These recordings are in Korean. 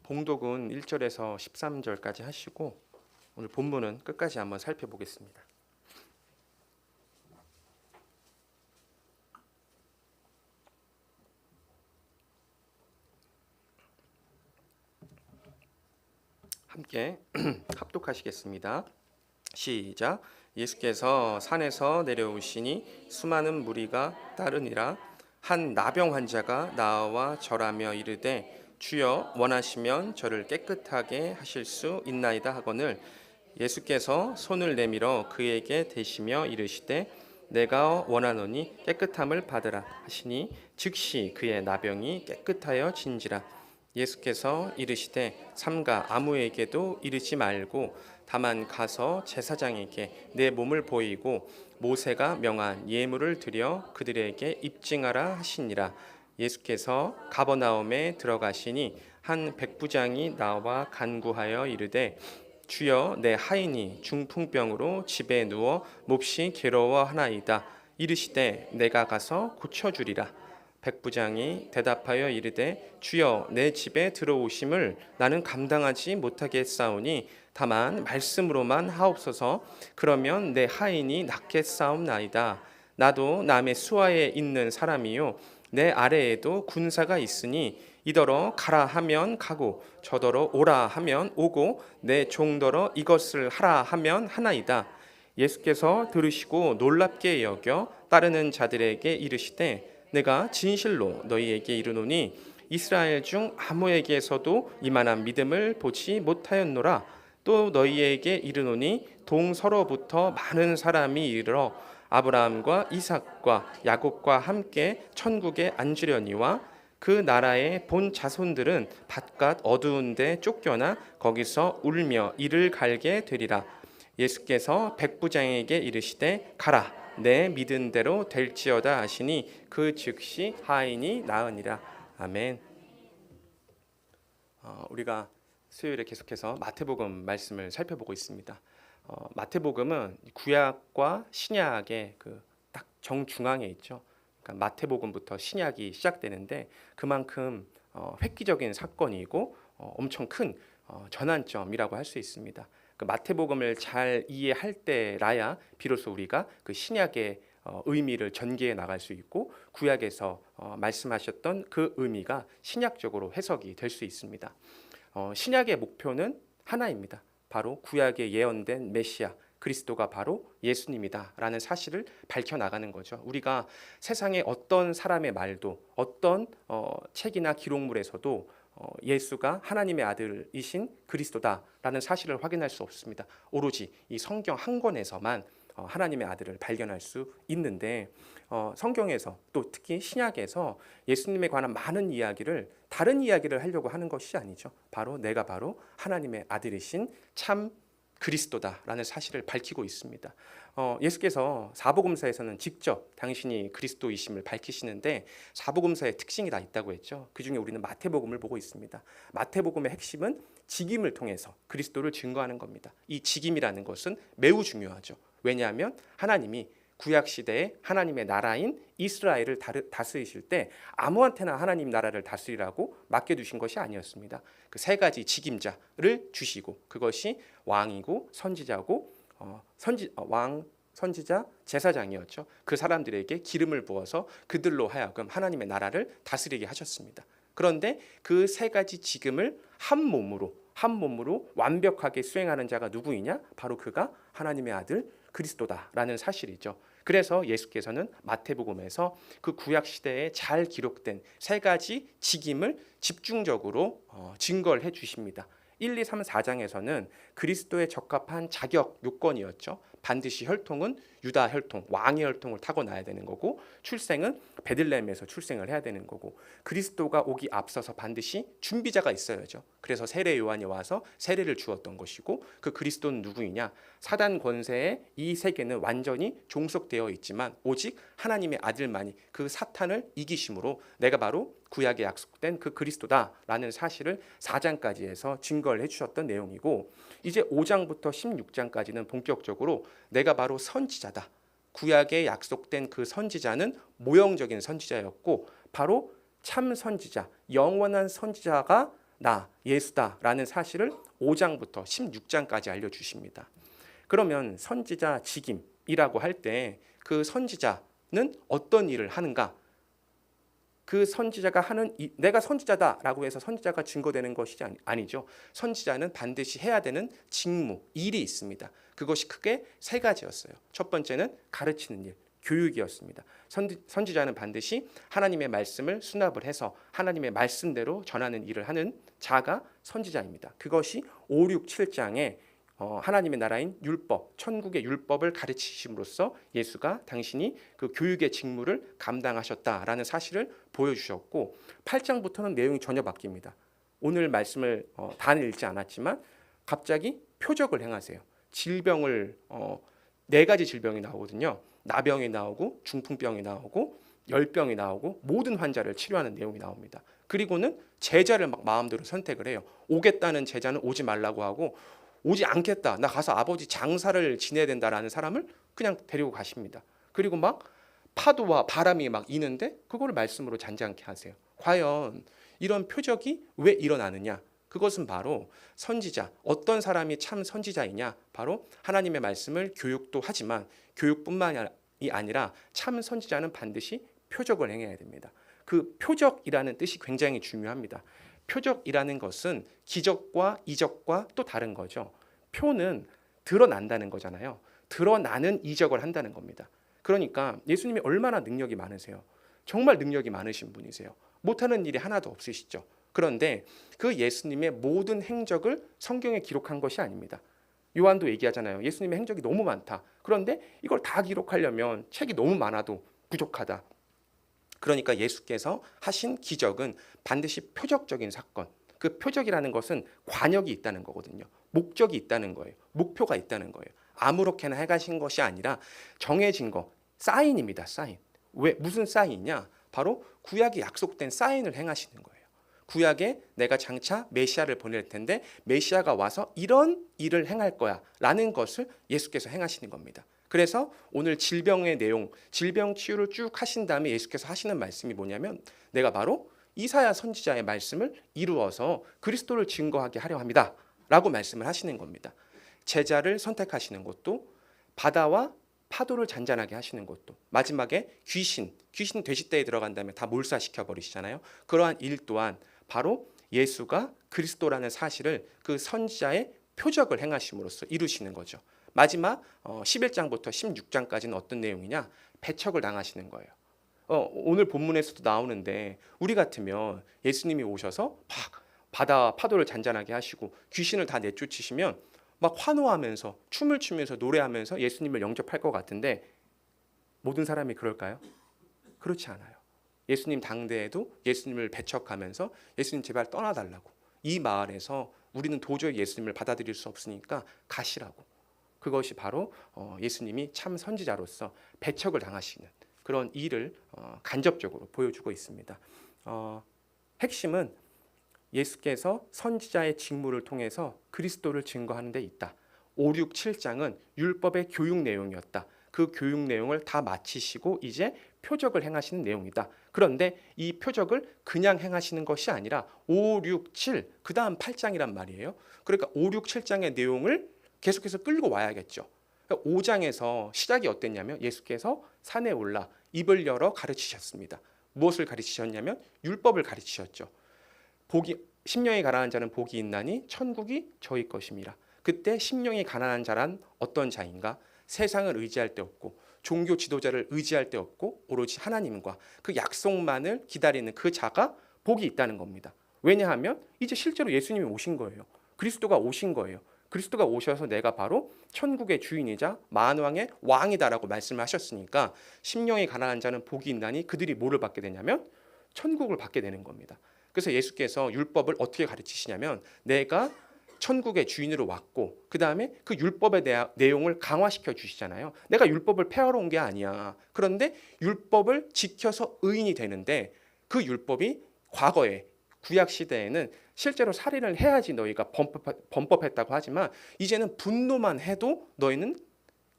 봉독은 1절에서 13절까지 하시고 오늘 본문은 끝까지 한번 살펴보겠습니다. 함께 합독하시겠습니다. 시작. 예수께서 산에서 내려오시니 수많은 무리가 따르니라. 한 나병 환자가 나와 절하며 이르되 주여 원하시면 저를 깨끗하게 하실 수 있나이다 하거늘 예수께서 손을 내밀어 그에게 대시며 이르시되 내가 원하노니 깨끗함을 받으라 하시니 즉시 그의 나병이 깨끗하여 진지라. 예수께서 이르시되 삼가 아무에게도 이르지 말고 다만 가서 제사장에게 내 몸을 보이고 모세가 명한 예물을 드려 그들에게 입증하라 하시니라. 예수께서 가버나움에 들어가시니 한 백부장이 나와 간구하여 이르되 주여 내 하인이 중풍병으로 집에 누워 몹시 괴로워하나이다. 이르시되 내가 가서 고쳐주리라. 백부장이 대답하여 이르되 주여 내 집에 들어오심을 나는 감당하지 못하겠사오니 다만 말씀으로만 하옵소서. 그러면 내 하인이 낫겠사옵나이다. 나도 남의 수하에 있는 사람이요 내 아래에도 군사가 있으니 이더러 가라 하면 가고 저더러 오라 하면 오고 내 종더러 이것을 하라 하면 하나이다. 예수께서 들으시고 놀랍게 여겨 따르는 자들에게 이르시되 내가 진실로 너희에게 이르노니 이스라엘 중 아무에게서도 이만한 믿음을 보지 못하였노라. 또 너희에게 이르노니 동서로부터 많은 사람이 이르러 아브라함과 이삭과 야곱과 함께 천국에 앉으려니와 그 나라의 본 자손들은 바깥 어두운 데 쫓겨나 거기서 울며 이를 갈게 되리라. 예수께서 백부장에게 이르시되 가라 내 믿은 대로 될지어다 하시니 그 즉시 하인이 나으니라. 아멘. 우리가 수요일에 계속해서 마태복음 말씀을 살펴보고 있습니다. 마태복음은 구약과 신약의 그 딱 정중앙에 있죠. 그러니까 마태복음부터 신약이 시작되는데 그만큼 획기적인 사건이고 엄청 큰 전환점이라고 할 수 있습니다. 그 마태복음을 잘 이해할 때라야 비로소 우리가 그 신약의 의미를 전개해 나갈 수 있고 구약에서 말씀하셨던 그 의미가 신약적으로 해석이 될 수 있습니다. 신약의 목표는 하나입니다. 바로 구약에 예언된 메시아 그리스도가 바로 예수님이다라는 사실을 밝혀나가는 거죠. 우리가 세상의 어떤 사람의 말도 어떤 책이나 기록물에서도 예수가 하나님의 아들이신 그리스도다라는 사실을 확인할 수 없습니다. 오로지 이 성경 한 권에서만 하나님의 아들을 발견할 수 있는데 성경에서 또 특히 신약에서 예수님에 관한 많은 이야기를 다른 이야기를 하려고 하는 것이 아니죠. 내가 바로 하나님의 아들이신 참 그리스도다라는 사실을 밝히고 있습니다. 예수께서 사복음서에서는 직접 당신이 그리스도이심을 밝히시는데 사복음서의 특징이 다 있다고 했죠. 그중에 우리는 마태복음을 보고 있습니다. 마태복음의 핵심은 직임을 통해서 그리스도를 증거하는 겁니다. 이 직임이라는 것은 매우 중요하죠. 왜냐하면 하나님이 구약시대에 하나님의 나라인 이스라엘을 다스리실 때 아무한테나 하나님 나라를 다스리라고 맡겨두신 것이 아니었습니다. 그 세 가지 직임자를 주시고 그것이 왕이고 선지자고 왕, 선지자, 제사장이었죠. 그 사람들에게 기름을 부어서 그들로 하여금 하나님의 나라를 다스리게 하셨습니다. 그런데 그 세 가지 직임을 한 몸으로 완벽하게 수행하는 자가 누구이냐? 바로 그가 하나님의 아들 그리스도다라는 사실이죠. 그래서 예수께서는 마태복음에서 그 구약 시대에 잘 기록된 세 가지 직임을 집중적으로 증거를 해 주십니다. 1, 2, 3, 4장에서는 그리스도에 적합한 자격 요건이었죠. 반드시 혈통은 유다 혈통, 왕의 혈통을 타고나야 되는 거고 출생은 베들레헴에서 출생을 해야 되는 거고 그리스도가 오기 앞서서 반드시 준비자가 있어야죠. 그래서 세례 요한이 와서 세례를 주었던 것이고 그 그리스도는 누구이냐? 사단 권세에 이 세계는 완전히 종속되어 있지만 오직 하나님의 아들만이 그 사탄을 이기심으로 내가 바로 구약에 약속된 그 그리스도다라는 사실을 4장까지 해서 증거를 해주셨던 내용이고 이제 5장부터 16장까지는 본격적으로 내가 바로 선지자다. 구약에 약속된 그 선지자는 모형적인 선지자였고 바로 참 선지자, 영원한 선지자가 나 예수다라는 사실을 5장부터 16장까지 알려주십니다. 그러면 선지자 직임이라고 할 때 그 선지자는 어떤 일을 하는가? 그 선지자가 하는 내가 선지자다라고 해서 선지자가 증거되는 것이 아니죠. 선지자는 반드시 해야 되는 직무, 일이 있습니다. 그것이 크게 세 가지였어요. 첫 번째는 가르치는 일, 교육이었습니다. 선지자는 반드시 하나님의 말씀을 수납을 해서 하나님의 말씀대로 전하는 일을 하는 자가 선지자입니다. 그것이 5, 6, 7장에 하나님의 나라인 율법, 천국의 율법을 가르치심으로써 예수가 당신이 그 교육의 직무를 감당하셨다라는 사실을 보여주셨고, 8장부터는 내용이 전혀 바뀝니다. 오늘 말씀을 다 읽지 않았지만 갑자기 표적을 행하세요. 질병을 4가지 질병이 나오거든요. 나병이 나오고 중풍병이 나오고 열병이 나오고 모든 환자를 치료하는 내용이 나옵니다. 그리고는 제자를 막 마음대로 선택을 해요. 오겠다는 제자는 오지 말라고 하고, 오지 않겠다, 나 가서 아버지 장사를 지내야 된다라는 사람을 그냥 데리고 가십니다. 그리고 막 파도와 바람이 막 이는데 그거를 말씀으로 잔잔케 하세요. 과연 이런 표적이 왜 일어나느냐? 그것은 바로 선지자, 어떤 사람이 참 선지자이냐? 바로 하나님의 말씀을 교육도 하지만 교육뿐만이 아니라 참 선지자는 반드시 표적을 행해야 됩니다. 그 표적이라는 뜻이 굉장히 중요합니다. 표적이라는 것은 기적과 이적과 또 다른 거죠. 표는 드러난다는 거잖아요. 드러나는 이적을 한다는 겁니다. 그러니까 예수님이 얼마나 능력이 많으세요. 정말 능력이 많으신 분이세요. 못하는 일이 하나도 없으시죠. 그런데 그 예수님의 모든 행적을 성경에 기록한 것이 아닙니다. 요한도 얘기하잖아요. 예수님의 행적이 너무 많다. 그런데 이걸 다 기록하려면 책이 너무 많아도 부족하다. 그러니까 예수께서 하신 기적은 반드시 표적적인 사건, 그 표적이라는 것은 관역이 있다는 거거든요. 목적이 있다는 거예요. 목표가 있다는 거예요. 아무렇게나 해가신 것이 아니라 정해진 거, 사인입니다. 사인. 왜 무슨 사인이냐? 바로 구약에 약속된 사인을 행하시는 거예요. 구약에 내가 장차 메시아를 보낼 텐데 메시아가 와서 이런 일을 행할 거야 라는 것을 예수께서 행하시는 겁니다. 그래서 오늘 질병의 내용, 질병 치유를 쭉 하신 다음에 예수께서 하시는 말씀이 뭐냐면, 내가 바로 이사야 선지자의 말씀을 이루어서 그리스도를 증거하게 하려 합니다 라고 말씀을 하시는 겁니다. 제자를 선택하시는 것도, 바다와 파도를 잔잔하게 하시는 것도, 마지막에 귀신 돼지떼에 들어간 다음에 다 몰사시켜 버리시잖아요. 그러한 일 또한 바로 예수가 그리스도라는 사실을 그 선지자의 표적을 행하심으로써 이루시는 거죠. 마지막 11장부터 16장까지는 어떤 내용이냐? 배척을 당하시는 거예요. 오늘 본문에서도 나오는데 우리 같으면 예수님이 오셔서 막 바다 파도를 잔잔하게 하시고 귀신을 다 내쫓으시면 막 환호하면서 춤을 추면서 노래하면서 예수님을 영접할 것 같은데, 모든 사람이 그럴까요? 그렇지 않아요. 예수님 당대에도 예수님을 배척하면서 예수님 제발 떠나달라고, 이 마을에서 우리는 도저히 예수님을 받아들일 수 없으니까 가시라고. 그것이 바로 예수님이 참 선지자로서 배척을 당하시는 그런 일을 간접적으로 보여주고 있습니다. 핵심은 예수께서 선지자의 직무를 통해서 그리스도를 증거하는 데 있다. 5, 6, 7장은 율법의 교육 내용이었다. 그 교육 내용을 다 마치시고 이제 표적을 행하시는 내용이다. 그런데 이 표적을 그냥 행하시는 것이 아니라 5, 6, 7, 그 다음 8장이란 말이에요. 그러니까 5, 6, 7장의 내용을 계속해서 끌고 와야겠죠. 5장에서 시작이 어땠냐면 예수께서 산에 올라 입을 열어 가르치셨습니다. 무엇을 가르치셨냐면 율법을 가르치셨죠. 심령이 가난한 자는 복이 있나니 천국이 저희 것임이라. 그때 심령이 가난한 자란 어떤 자인가? 세상을 의지할 데 없고 종교 지도자를 의지할 데 없고 오로지 하나님과 그 약속만을 기다리는 그 자가 복이 있다는 겁니다. 왜냐하면 이제 실제로 예수님이 오신 거예요. 그리스도가 오신 거예요. 그리스도가 오셔서 내가 바로 천국의 주인이자 만왕의 왕이다라고 말씀을 하셨으니까 심령이 가난한 자는 복이 있나니 그들이 뭐를 받게 되냐면 천국을 받게 되는 겁니다. 그래서 예수께서 율법을 어떻게 가르치시냐면, 내가 천국의 주인으로 왔고 그 다음에 그 율법의 내용을 강화시켜 주시잖아요. 내가 율법을 폐하러 온 게 아니야. 그런데 율법을 지켜서 의인이 되는데, 그 율법이 과거에 구약 시대에는 실제로 살인을 해야지 너희가 범법했다고 하지만 이제는 분노만 해도 너희는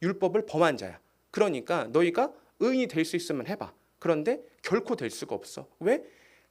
율법을 범한 자야. 그러니까 너희가 의인이 될 수 있으면 해봐. 그런데 결코 될 수가 없어. 왜?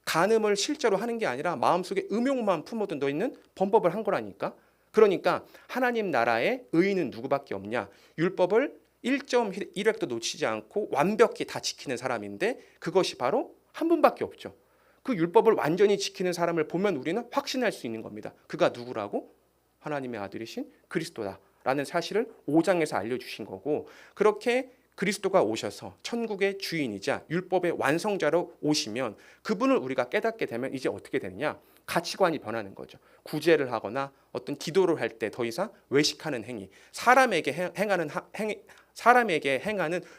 간음을 실제로 하는 게 아니라 마음속에 음욕만 품어둔 너희는 범법을 한 거라니까. 그러니까 하나님 나라의 의인은 누구밖에 없냐? 율법을 1.1획도 놓치지 않고 완벽히 다 지키는 사람인데 그것이 바로 한 분밖에 없죠. 그 율법을 완전히 지키는 사람을 보면 우리는 확신할 수 있는 겁니다. 그가 누구라고? 하나님의 아들이신 그리스도다라는 사실을 5장에서 알려주신 거고, 그렇게 그리스도가 오셔서 천국의 주인이자 율법의 완성자로 오시면 그분을 우리가 깨닫게 되면 이제 어떻게 되느냐? 가치관이 변하는 거죠. 구제를 하거나 어떤 기도를 할 때 더 이상 외식하는 행위, 사람에게 행하는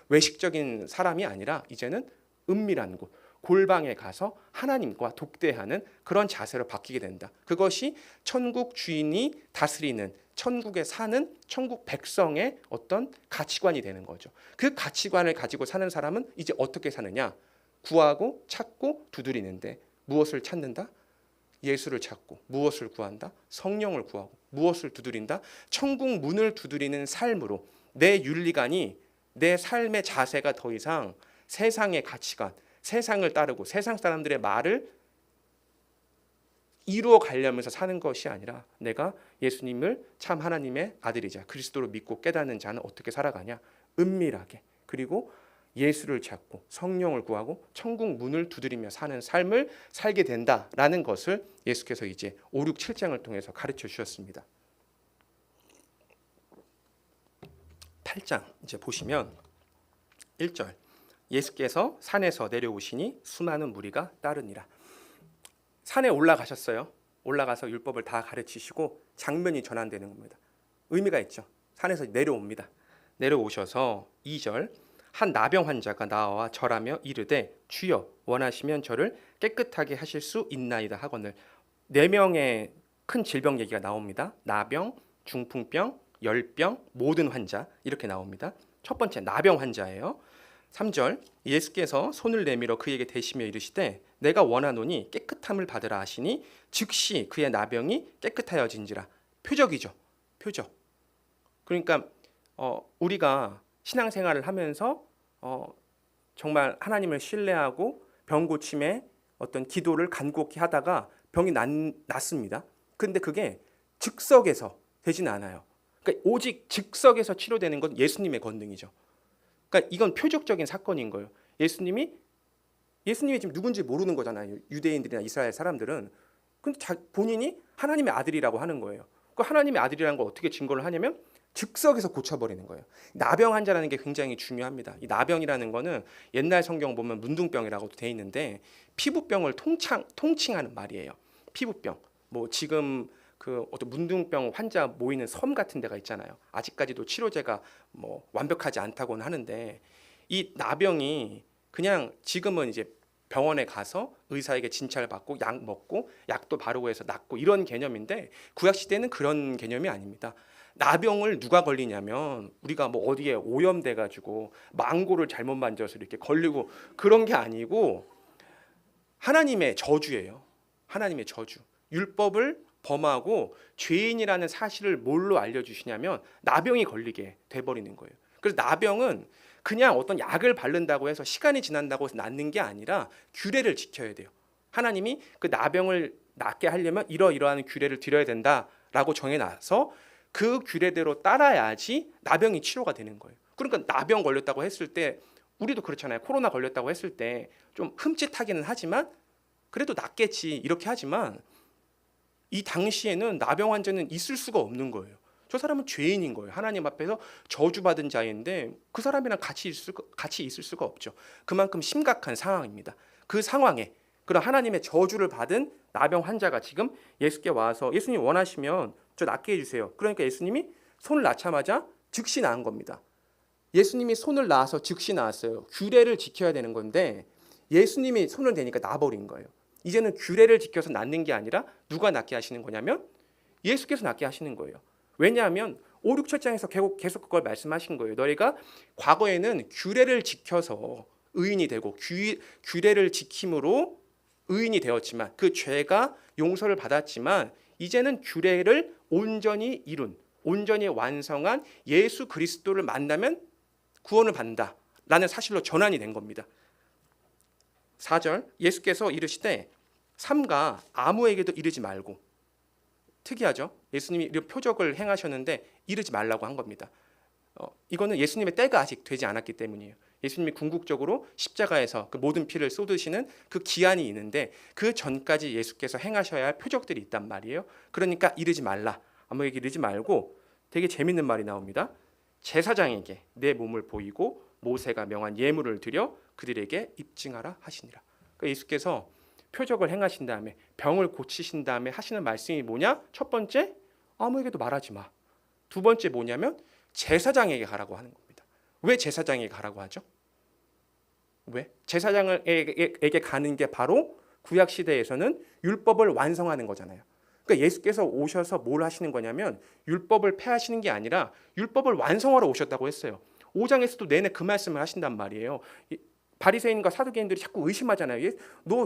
외식적인 사람이 아니라 이제는 은밀한 곳, 골방에 가서 하나님과 독대하는 그런 자세로 바뀌게 된다. 그것이 천국 주인이 다스리는, 천국에 사는 천국 백성의 어떤 가치관이 되는 거죠. 그 가치관을 가지고 사는 사람은 이제 어떻게 사느냐? 구하고 찾고 두드리는데 무엇을 찾는다? 예수를 찾고. 무엇을 구한다? 성령을 구하고. 무엇을 두드린다? 천국 문을 두드리는 삶으로 내 윤리관이, 내 삶의 자세가 더 이상 세상의 가치관, 세상을 따르고 세상 사람들의 말을 이루어 가려면서 사는 것이 아니라 내가 예수님을 참 하나님의 아들이자 그리스도로 믿고 깨닫는 자는 어떻게 살아가냐? 은밀하게, 그리고 예수를 찾고 성령을 구하고 천국 문을 두드리며 사는 삶을 살게 된다라는 것을 예수께서 이제 5, 6, 7장을 통해서 가르쳐 주셨습니다. 8장 이제 보시면 1절, 예수께서 산에서 내려오시니 수많은 무리가 따르니라. 산에 올라가셨어요. 올라가서 율법을 다 가르치시고 장면이 전환되는 겁니다. 의미가 있죠. 산에서 내려옵니다. 내려오셔서 2절, 한 나병 환자가 나와 절하며 이르되 주여 원하시면 저를 깨끗하게 하실 수 있나이다 하거늘. 4명의 큰 질병 얘기가 나옵니다. 나병, 중풍병, 열병, 모든 환자, 이렇게 나옵니다. 첫 번째 나병 환자예요. 3절, 예수께서 손을 내밀어 그에게 대시며 이르시되 내가 원하노니 깨끗함을 받으라 하시니 즉시 그의 나병이 깨끗하여진지라. 표적이죠. 표적. 그러니까 우리가 신앙생활을 하면서 정말 하나님을 신뢰하고 병 고침에 어떤 기도를 간곡히 하다가 병이 낫습니다. 근데 그게 즉석에서 되지는 않아요. 그러니까 오직 즉석에서 치료되는 건 예수님의 권능이죠. 그러니까 이건 표적적인 사건인 거예요. 예수님이 지금 누군지 모르는 거잖아요. 유대인들이나 이스라엘 사람들은. 근데 본인이 하나님의 아들이라고 하는 거예요. 그 하나님의 아들이라는 걸 어떻게 증거를 하냐면 즉석에서 고쳐버리는 거예요. 나병 환자라는 게 굉장히 중요합니다. 이 나병이라는 거는 옛날 성경 보면 문둥병이라고도 돼 있는데 피부병을 통칭하는 말이에요. 피부병. 뭐 지금 그 어떤 문둥병 환자 모이는 섬 같은 데가 있잖아요. 아직까지도 치료제가 뭐 완벽하지 않다고는 하는데 이 나병이 그냥 지금은 이제 병원에 가서 의사에게 진찰 받고 약 먹고 약도 바르고 해서 낫고 이런 개념인데 구약 시대는 그런 개념이 아닙니다. 나병을 누가 걸리냐면 우리가 뭐 어디에 오염돼 가지고 망고를 잘못 만져서 이렇게 걸리고 그런 게 아니고 하나님의 저주예요. 하나님의 저주. 율법을 범하고 죄인이라는 사실을 뭘로 알려주시냐면 나병이 걸리게 돼버리는 거예요. 그래서 나병은 그냥 어떤 약을 바른다고 해서 시간이 지난다고 해서 낫는 게 아니라 규례를 지켜야 돼요. 하나님이 그 나병을 낫게 하려면 이러이러한 규례를 드려야 된다라고 정해놔서 그 규례대로 따라야지 나병이 치료가 되는 거예요. 그러니까 나병 걸렸다고 했을 때 우리도 그렇잖아요. 코로나 걸렸다고 했을 때 좀 흠칫하기는 하지만 그래도 낫겠지 이렇게 하지만 이 당시에는 나병 환자는 있을 수가 없는 거예요. 저 사람은 죄인인 거예요. 하나님 앞에서 저주받은 자인데 그 사람이랑 같이 있을 수가 없죠. 그만큼 심각한 상황입니다. 그 상황에 그런 하나님의 저주를 받은 나병 환자가 지금 예수께 와서 예수님 원하시면 저 낫게 해주세요. 그러니까 예수님이 손을 낳자마자 즉시 나은 겁니다. 예수님이 손을 낳아서 즉시 나았어요. 규례를 지켜야 되는 건데 예수님이 손을 대니까 나버린 거예요. 이제는 규례를 지켜서 낫는 게 아니라 누가 낫게 하시는 거냐면 예수께서 낫게 하시는 거예요. 왜냐하면 5, 6, 7장에서 계속 그걸 말씀하신 거예요. 너희가 과거에는 규례를 지켜서 의인이 되고 규례를 지킴으로 의인이 되었지만 그 죄가 용서를 받았지만 이제는 규례를 온전히 이룬, 온전히 완성한 예수 그리스도를 만나면 구원을 받는다라는 사실로 전환이 된 겁니다. 4절, 예수께서 이르시되 삼가 아무에게도 이르지 말고. 특이하죠? 예수님이 이런 표적을 행하셨는데 이르지 말라고 한 겁니다. 이거는 예수님의 때가 아직 되지 않았기 때문이에요. 예수님이 궁극적으로 십자가에서 그 모든 피를 쏟으시는 그 기한이 있는데 그 전까지 예수께서 행하셔야 할 표적들이 있단 말이에요. 그러니까 이르지 말라. 아무에게 이르지 말고 되게 재밌는 말이 나옵니다. 제사장에게 내 몸을 보이고 모세가 명한 예물을 드려 그들에게 입증하라 하시니라. 그러니까 예수께서 표적을 행하신 다음에 병을 고치신 다음에 하시는 말씀이 뭐냐? 첫 번째, 아무에게도 말하지 마. 두 번째 뭐냐면 제사장에게 가라고 하는 겁니다. 왜 제사장에게 가라고 하죠? 왜? 제사장에게 가는 게 바로 구약 시대에서는 율법을 완성하는 거잖아요. 그러니까 예수께서 오셔서 뭘 하시는 거냐면 율법을 폐하시는 게 아니라 율법을 완성하러 오셨다고 했어요. 5장에서도 내내 그 말씀을 하신단 말이에요. 바리새인과 사두개인들이 자꾸 의심하잖아요.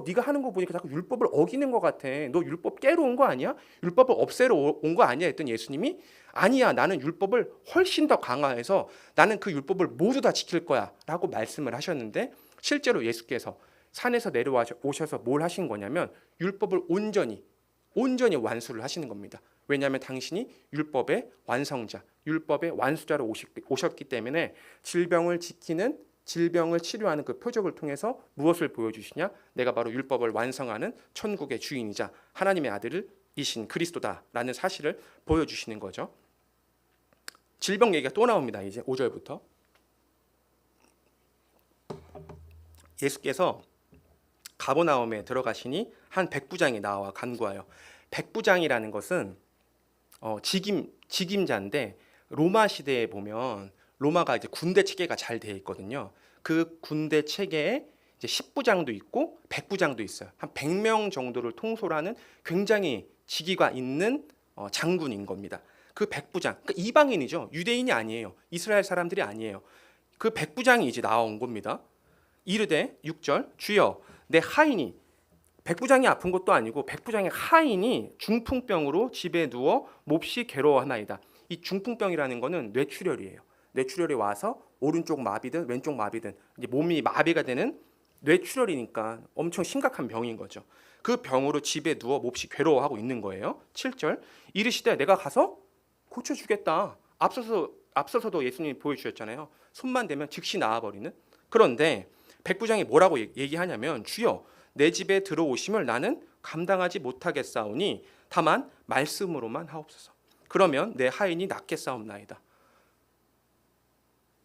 네가 하는 거 보니까 자꾸 율법을 어기는 것 같아. 너 율법 깨러 온 거 아니야? 율법을 없애러 온 거 아니야? 했더니 예수님이 아니야. 나는 율법을 훨씬 더 강화해서 나는 그 율법을 모두 다 지킬 거야 라고 말씀을 하셨는데 실제로 예수께서 산에서 내려와 오셔서 뭘 하신 거냐면 율법을 온전히 완수를 하시는 겁니다. 왜냐하면 당신이 율법의 완성자, 율법의 완수자로 오셨기 때문에 질병을 치료하는 그 표적을 통해서 무엇을 보여주시냐? 내가 바로 율법을 완성하는 천국의 주인이자 하나님의 아들이신 그리스도다라는 사실을 보여주시는 거죠. 질병 얘기가 또 나옵니다. 이제 5절부터 예수께서 가버나움에 들어가시니 한 백부장이 나와 간구하여. 백부장이라는 것은 직임자인데 로마 시대에 보면 로마가 이제 군대 체계가 잘 되어 있거든요. 그 군대 체계에 이제 10부장도 있고 100부장도 있어요. 한 100명 정도를 통솔하는 굉장히 직위가 있는 장군인 겁니다. 그 100부장, 그러니까 이방인이죠. 유대인이 아니에요. 이스라엘 사람들이 아니에요. 그 100부장이 이제 나온 겁니다. 이르되 6절 주여 내 하인이 백부장이 아픈 것도 아니고 백부장의 하인이 중풍병으로 집에 누워 몹시 괴로워하나이다. 이 중풍병이라는 거는 뇌출혈이에요. 뇌출혈이 와서 오른쪽 마비든 왼쪽 마비든 이제 몸이 마비가 되는 뇌출혈이니까 엄청 심각한 병인 거죠. 그 병으로 집에 누워 몹시 괴로워하고 있는 거예요. 7절 이르시되 내가 가서 고쳐주겠다. 앞서서도 예수님이 보여주셨잖아요. 손만 대면 즉시 나아버리는. 그런데 백부장이 뭐라고 얘기하냐면 주여 내 집에 들어오심을 나는 감당하지 못하겠사오니 다만 말씀으로만 하옵소서. 그러면 내 하인이 낫겠사옵나이다.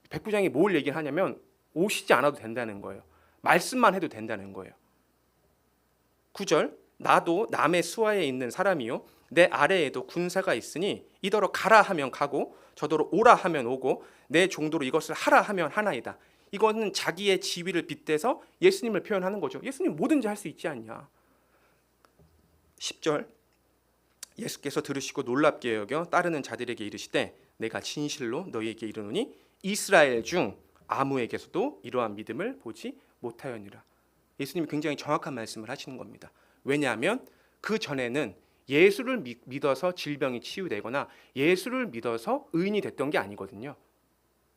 백부장이 뭘 얘기를 하냐면 오시지 않아도 된다는 거예요. 말씀만 해도 된다는 거예요. 9절 나도 남의 수하에 있는 사람이요 내 아래에도 군사가 있으니 이더러 가라 하면 가고 저더러 오라 하면 오고 내 종도로 이것을 하라 하면 하나이다. 이거는 자기의 지위를 빗대서 예수님을 표현하는 거죠. 예수님 뭐든지 할 수 있지 않냐. 10절 예수께서 들으시고 놀랍게 여겨 따르는 자들에게 이르시되 내가 진실로 너희에게 이르노니 이스라엘 중 아무에게서도 이러한 믿음을 보지 못하였느니라. 예수님이 굉장히 정확한 말씀을 하시는 겁니다. 왜냐하면 그 전에는 예수를 믿어서 질병이 치유되거나 예수를 믿어서 의인이 됐던 게 아니거든요.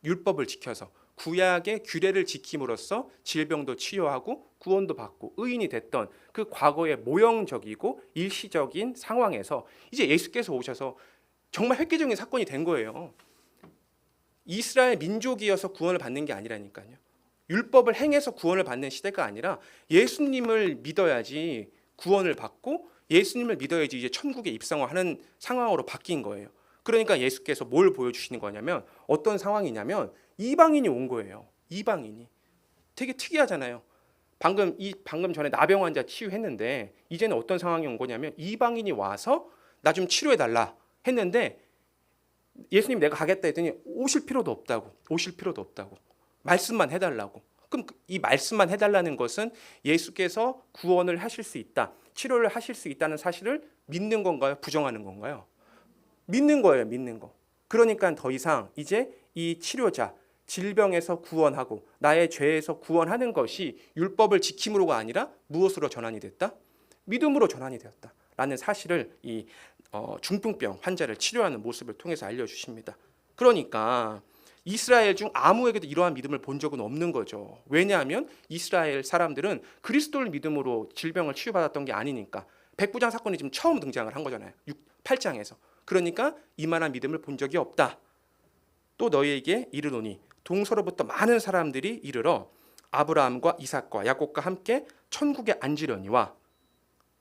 율법을 지켜서 구약의 규례를 지킴으로써 질병도 치유하고 구원도 받고 의인이 됐던 그 과거의 모형적이고 일시적인 상황에서 이제 예수께서 오셔서 정말 획기적인 사건이 된 거예요. 이스라엘 민족이어서 구원을 받는 게 아니라니까요. 율법을 행해서 구원을 받는 시대가 아니라 예수님을 믿어야지 구원을 받고 예수님을 믿어야지 이제 천국에 입성하는 상황으로 바뀐 거예요. 그러니까 예수께서 뭘 보여주시는 거냐면 어떤 상황이냐면 이방인이 온 거예요. 이방인이. 되게 특이하잖아요. 방금 전에 나병 환자 치유했는데 이제는 어떤 상황이 온 거냐면 이방인이 와서 나 좀 치료해 달라 했는데 예수님 내가 가겠다 했더니 오실 필요도 없다고. 말씀만 해달라고. 그럼 이 말씀만 해달라는 것은 예수께서 구원을 하실 수 있다, 치료를 하실 수 있다는 사실을 믿는 건가요? 부정하는 건가요? 믿는 거예요. 믿는 거. 그러니까 더 이상 이제 이 치료자, 질병에서 구원하고 나의 죄에서 구원하는 것이 율법을 지킴으로가 아니라 무엇으로 전환이 됐다? 믿음으로 전환이 되었다라는 사실을 이 중풍병 환자를 치료하는 모습을 통해서 알려주십니다. 그러니까 이스라엘 중 아무에게도 이러한 믿음을 본 적은 없는 거죠. 왜냐하면 이스라엘 사람들은 그리스도를 믿음으로 질병을 치유받았던 게 아니니까. 백부장 사건이 지금 처음 등장을 한 거잖아요. 8장에서. 그러니까 이만한 믿음을 본 적이 없다. 또 너희에게 이르노니 동서로부터 많은 사람들이 이르러 아브라함과 이삭과 야곱과 함께 천국에 앉으려니와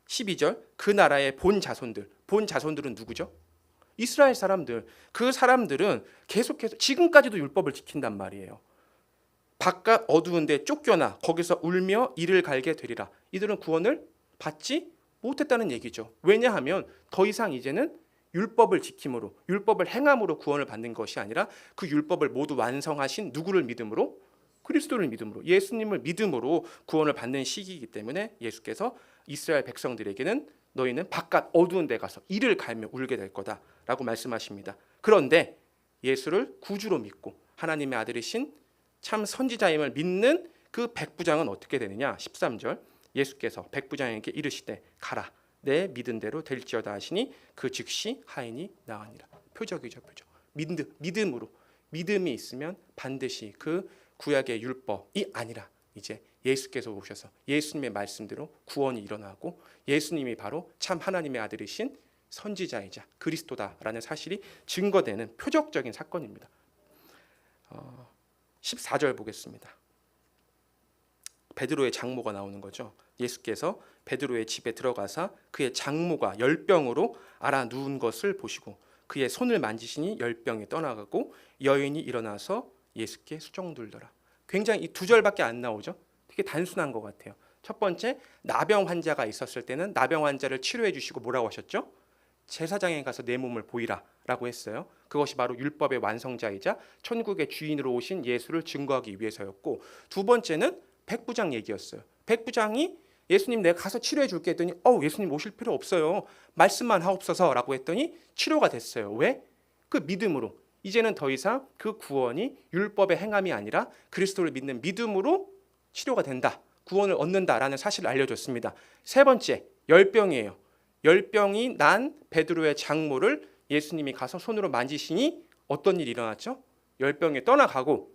12절 그 나라의 본 자손들은 누구죠? 이스라엘 사람들. 그 사람들은 계속해서 지금까지도 율법을 지킨단 말이에요. 바깥 어두운 데 쫓겨나 거기서 울며 이를 갈게 되리라. 이들은 구원을 받지 못했다는 얘기죠. 왜냐하면 더 이상 이제는 율법을 지킴으로, 율법을 행함으로 구원을 받는 것이 아니라 그 율법을 모두 완성하신 누구를 믿음으로? 그리스도를 믿음으로, 예수님을 믿음으로 구원을 받는 시기이기 때문에 예수께서 이스라엘 백성들에게는 너희는 바깥 어두운 데 가서 이를 갈며 울게 될 거다라고 말씀하십니다. 그런데 예수를 구주로 믿고 하나님의 아들이신 참 선지자임을 믿는 그 백부장은 어떻게 되느냐? 13절 예수께서 백부장에게 이르시되 가라 내 믿은 대로 될지어다 하시니 그 즉시 하인이 나으니라. 표적이죠, 표적. 믿음으로, 믿음이 있으면 반드시 그 구약의 율법이 아니라 이제 예수께서 오셔서 예수님의 말씀대로 구원이 일어나고 예수님이 바로 참 하나님의 아들이신 선지자이자 그리스도다라는 사실이 증거되는 표적적인 사건입니다. 14절 보겠습니다. 베드로의 장모가 나오는 거죠. 예수께서 베드로의 집에 들어가사 그의 장모가 열병으로 알아 누운 것을 보시고 그의 손을 만지시니 열병이 떠나가고 여인이 일어나서 예수께 수종들더라. 굉장히 이 두 절밖에 안 나오죠. 되게 단순한 것 같아요. 첫 번째, 나병 환자가 있었을 때는 나병 환자를 치료해 주시고 뭐라고 하셨죠? 제사장에 가서 내 몸을 보이라 라고 했어요. 그것이 바로 율법의 완성자이자 천국의 주인으로 오신 예수를 증거하기 위해서였고, 두 번째는 백부장 얘기였어요. 백부장이 예수님 내가 가서 치료해 줄게 했더니 예수님 오실 필요 없어요. 말씀만 하옵소서 라고 했더니 치료가 됐어요. 왜? 그 믿음으로. 이제는 더 이상 그 구원이 율법의 행함이 아니라 그리스도를 믿는 믿음으로 치료가 된다. 구원을 얻는다라는 사실을 알려줬습니다. 세 번째, 열병이에요. 열병이 난 베드로의 장모를 예수님이 가서 손으로 만지시니 어떤 일이 일어났죠? 열병이 떠나가고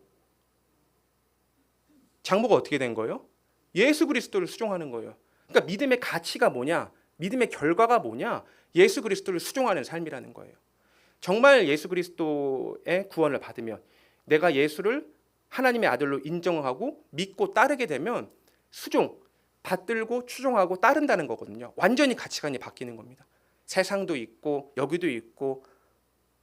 장모가 어떻게 된 거예요? 예수 그리스도를 수종하는 거예요. 그러니까 믿음의 가치가 뭐냐? 믿음의 결과가 뭐냐? 예수 그리스도를 수종하는 삶이라는 거예요. 정말 예수 그리스도의 구원을 받으면 내가 예수를 하나님의 아들로 인정하고 믿고 따르게 되면 수종, 받들고 추종하고 따른다는 거거든요. 완전히 가치관이 바뀌는 겁니다. 세상도 있고 여기도 있고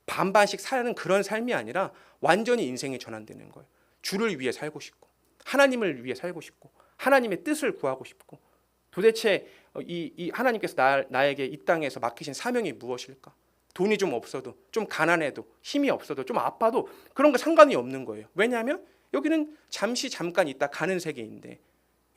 반반씩 사는 그런 삶이 아니라 완전히 인생이 전환되는 거예요. 주를 위해 살고 싶고 하나님을 위해 살고 싶고 하나님의 뜻을 구하고 싶고 도대체 이 하나님께서 나에게 이 땅에서 맡기신 사명이 무엇일까? 돈이 좀 없어도 좀 가난해도 힘이 없어도 좀 아파도 그런 거 상관이 없는 거예요. 왜냐하면 여기는 잠깐 있다 가는 세계인데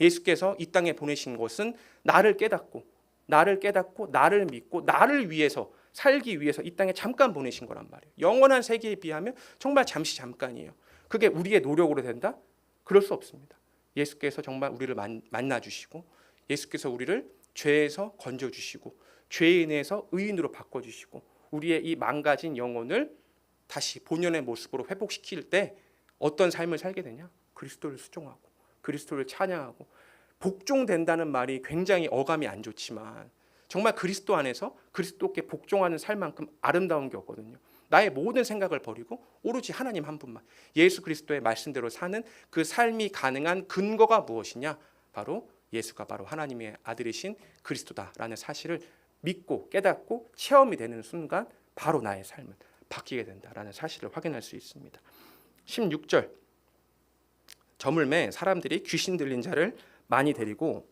예수께서 이 땅에 보내신 것은 나를 깨닫고 나를 믿고 나를 위해서 살기 위해서 이 땅에 잠깐 보내신 거란 말이에요. 영원한 세계에 비하면 정말 잠깐이에요. 그게 우리의 노력으로 된다? 그럴 수 없습니다. 예수께서 정말 우리를 만나주시고 예수께서 우리를 죄에서 건져주시고 죄인에서 의인으로 바꿔주시고 우리의 이 망가진 영혼을 다시 본연의 모습으로 회복시킬 때 어떤 삶을 살게 되냐? 그리스도를 수종하고 그리스도를 찬양하고 복종된다는 말이 굉장히 어감이 안 좋지만 정말 그리스도 안에서 그리스도께 복종하는 삶만큼 아름다운 게 없거든요. 나의 모든 생각을 버리고 오로지 하나님 한 분만 예수 그리스도의 말씀대로 사는 그 삶이 가능한 근거가 무엇이냐? 바로 예수가 바로 하나님의 아들이신 그리스도다라는 사실을 믿고 깨닫고 체험이 되는 순간 바로 나의 삶은 바뀌게 된다라는 사실을 확인할 수 있습니다. 16절 저물매 사람들이 귀신 들린 자를 많이 데리고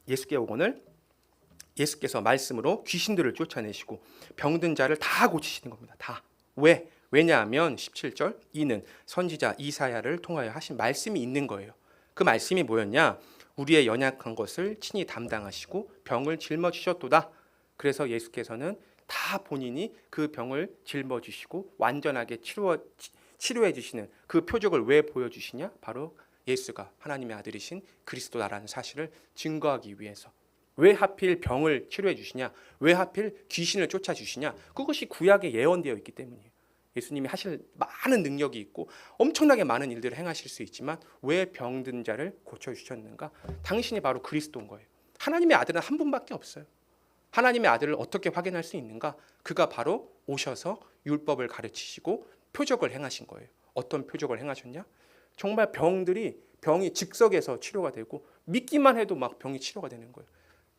예수께 오거늘 예수께서 말씀으로 귀신들을 쫓아내시고 병든 자를 다 고치시는 겁니다. 다. 왜? 왜냐하면 17절 이는 선지자 이사야를 통하여 하신 말씀이 있는 거예요. 그 말씀이 뭐였냐? 우리의 연약한 것을 친히 담당하시고 병을 짊어지셨도다. 그래서 예수께서는 다 본인이 그 병을 짊어지시고 완전하게 치료해 주시는 그 표적을 왜 보여주시냐? 바로 예수가 하나님의 아들이신 그리스도다라는 사실을 증거하기 위해서. 왜 하필 병을 치료해 주시냐? 왜 하필 귀신을 쫓아 주시냐? 그것이 구약에 예언되어 있기 때문이에요. 예수님이 하실 많은 능력이 있고 엄청나게 많은 일들을 행하실 수 있지만 왜 병든 자를 고쳐 주셨는가? 당신이 바로 그리스도인 거예요. 하나님의 아들은 한 분밖에 없어요. 하나님의 아들을 어떻게 확인할 수 있는가? 그가 바로 오셔서 율법을 가르치시고 표적을 행하신 거예요. 어떤 표적을 행하셨냐? 정말 병이 즉석에서 치료가 되고 믿기만 해도 막 병이 치료가 되는 거예요.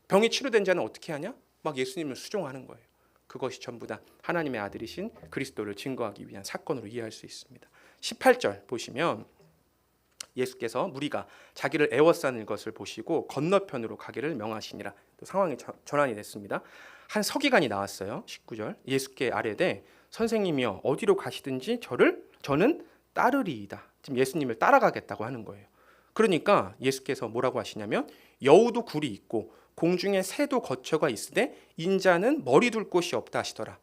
병이 치료된 자는 어떻게 하냐? 막 예수님을 수종하는 거예요. 그것이 전부 다 하나님의 아들이신 그리스도를 증거하기 위한 사건으로 이해할 수 있습니다. 18절 보시면 예수께서 무리가 자기를 애워싸는 것을 보시고 건너편으로 가기를 명하시니라. 또 상황이 전환이 됐습니다. 한 서기관이 나왔어요. 19절 예수께 아뢰되 선생님이여 어디로 가시든지 저는 따르리이다. 지금 예수님을 따라가겠다고 하는 거예요. 그러니까 예수께서 뭐라고 하시냐면 여우도 굴이 있고 공중에 새도 거처가 있으되 인자는 머리 둘 곳이 없다 하시더라.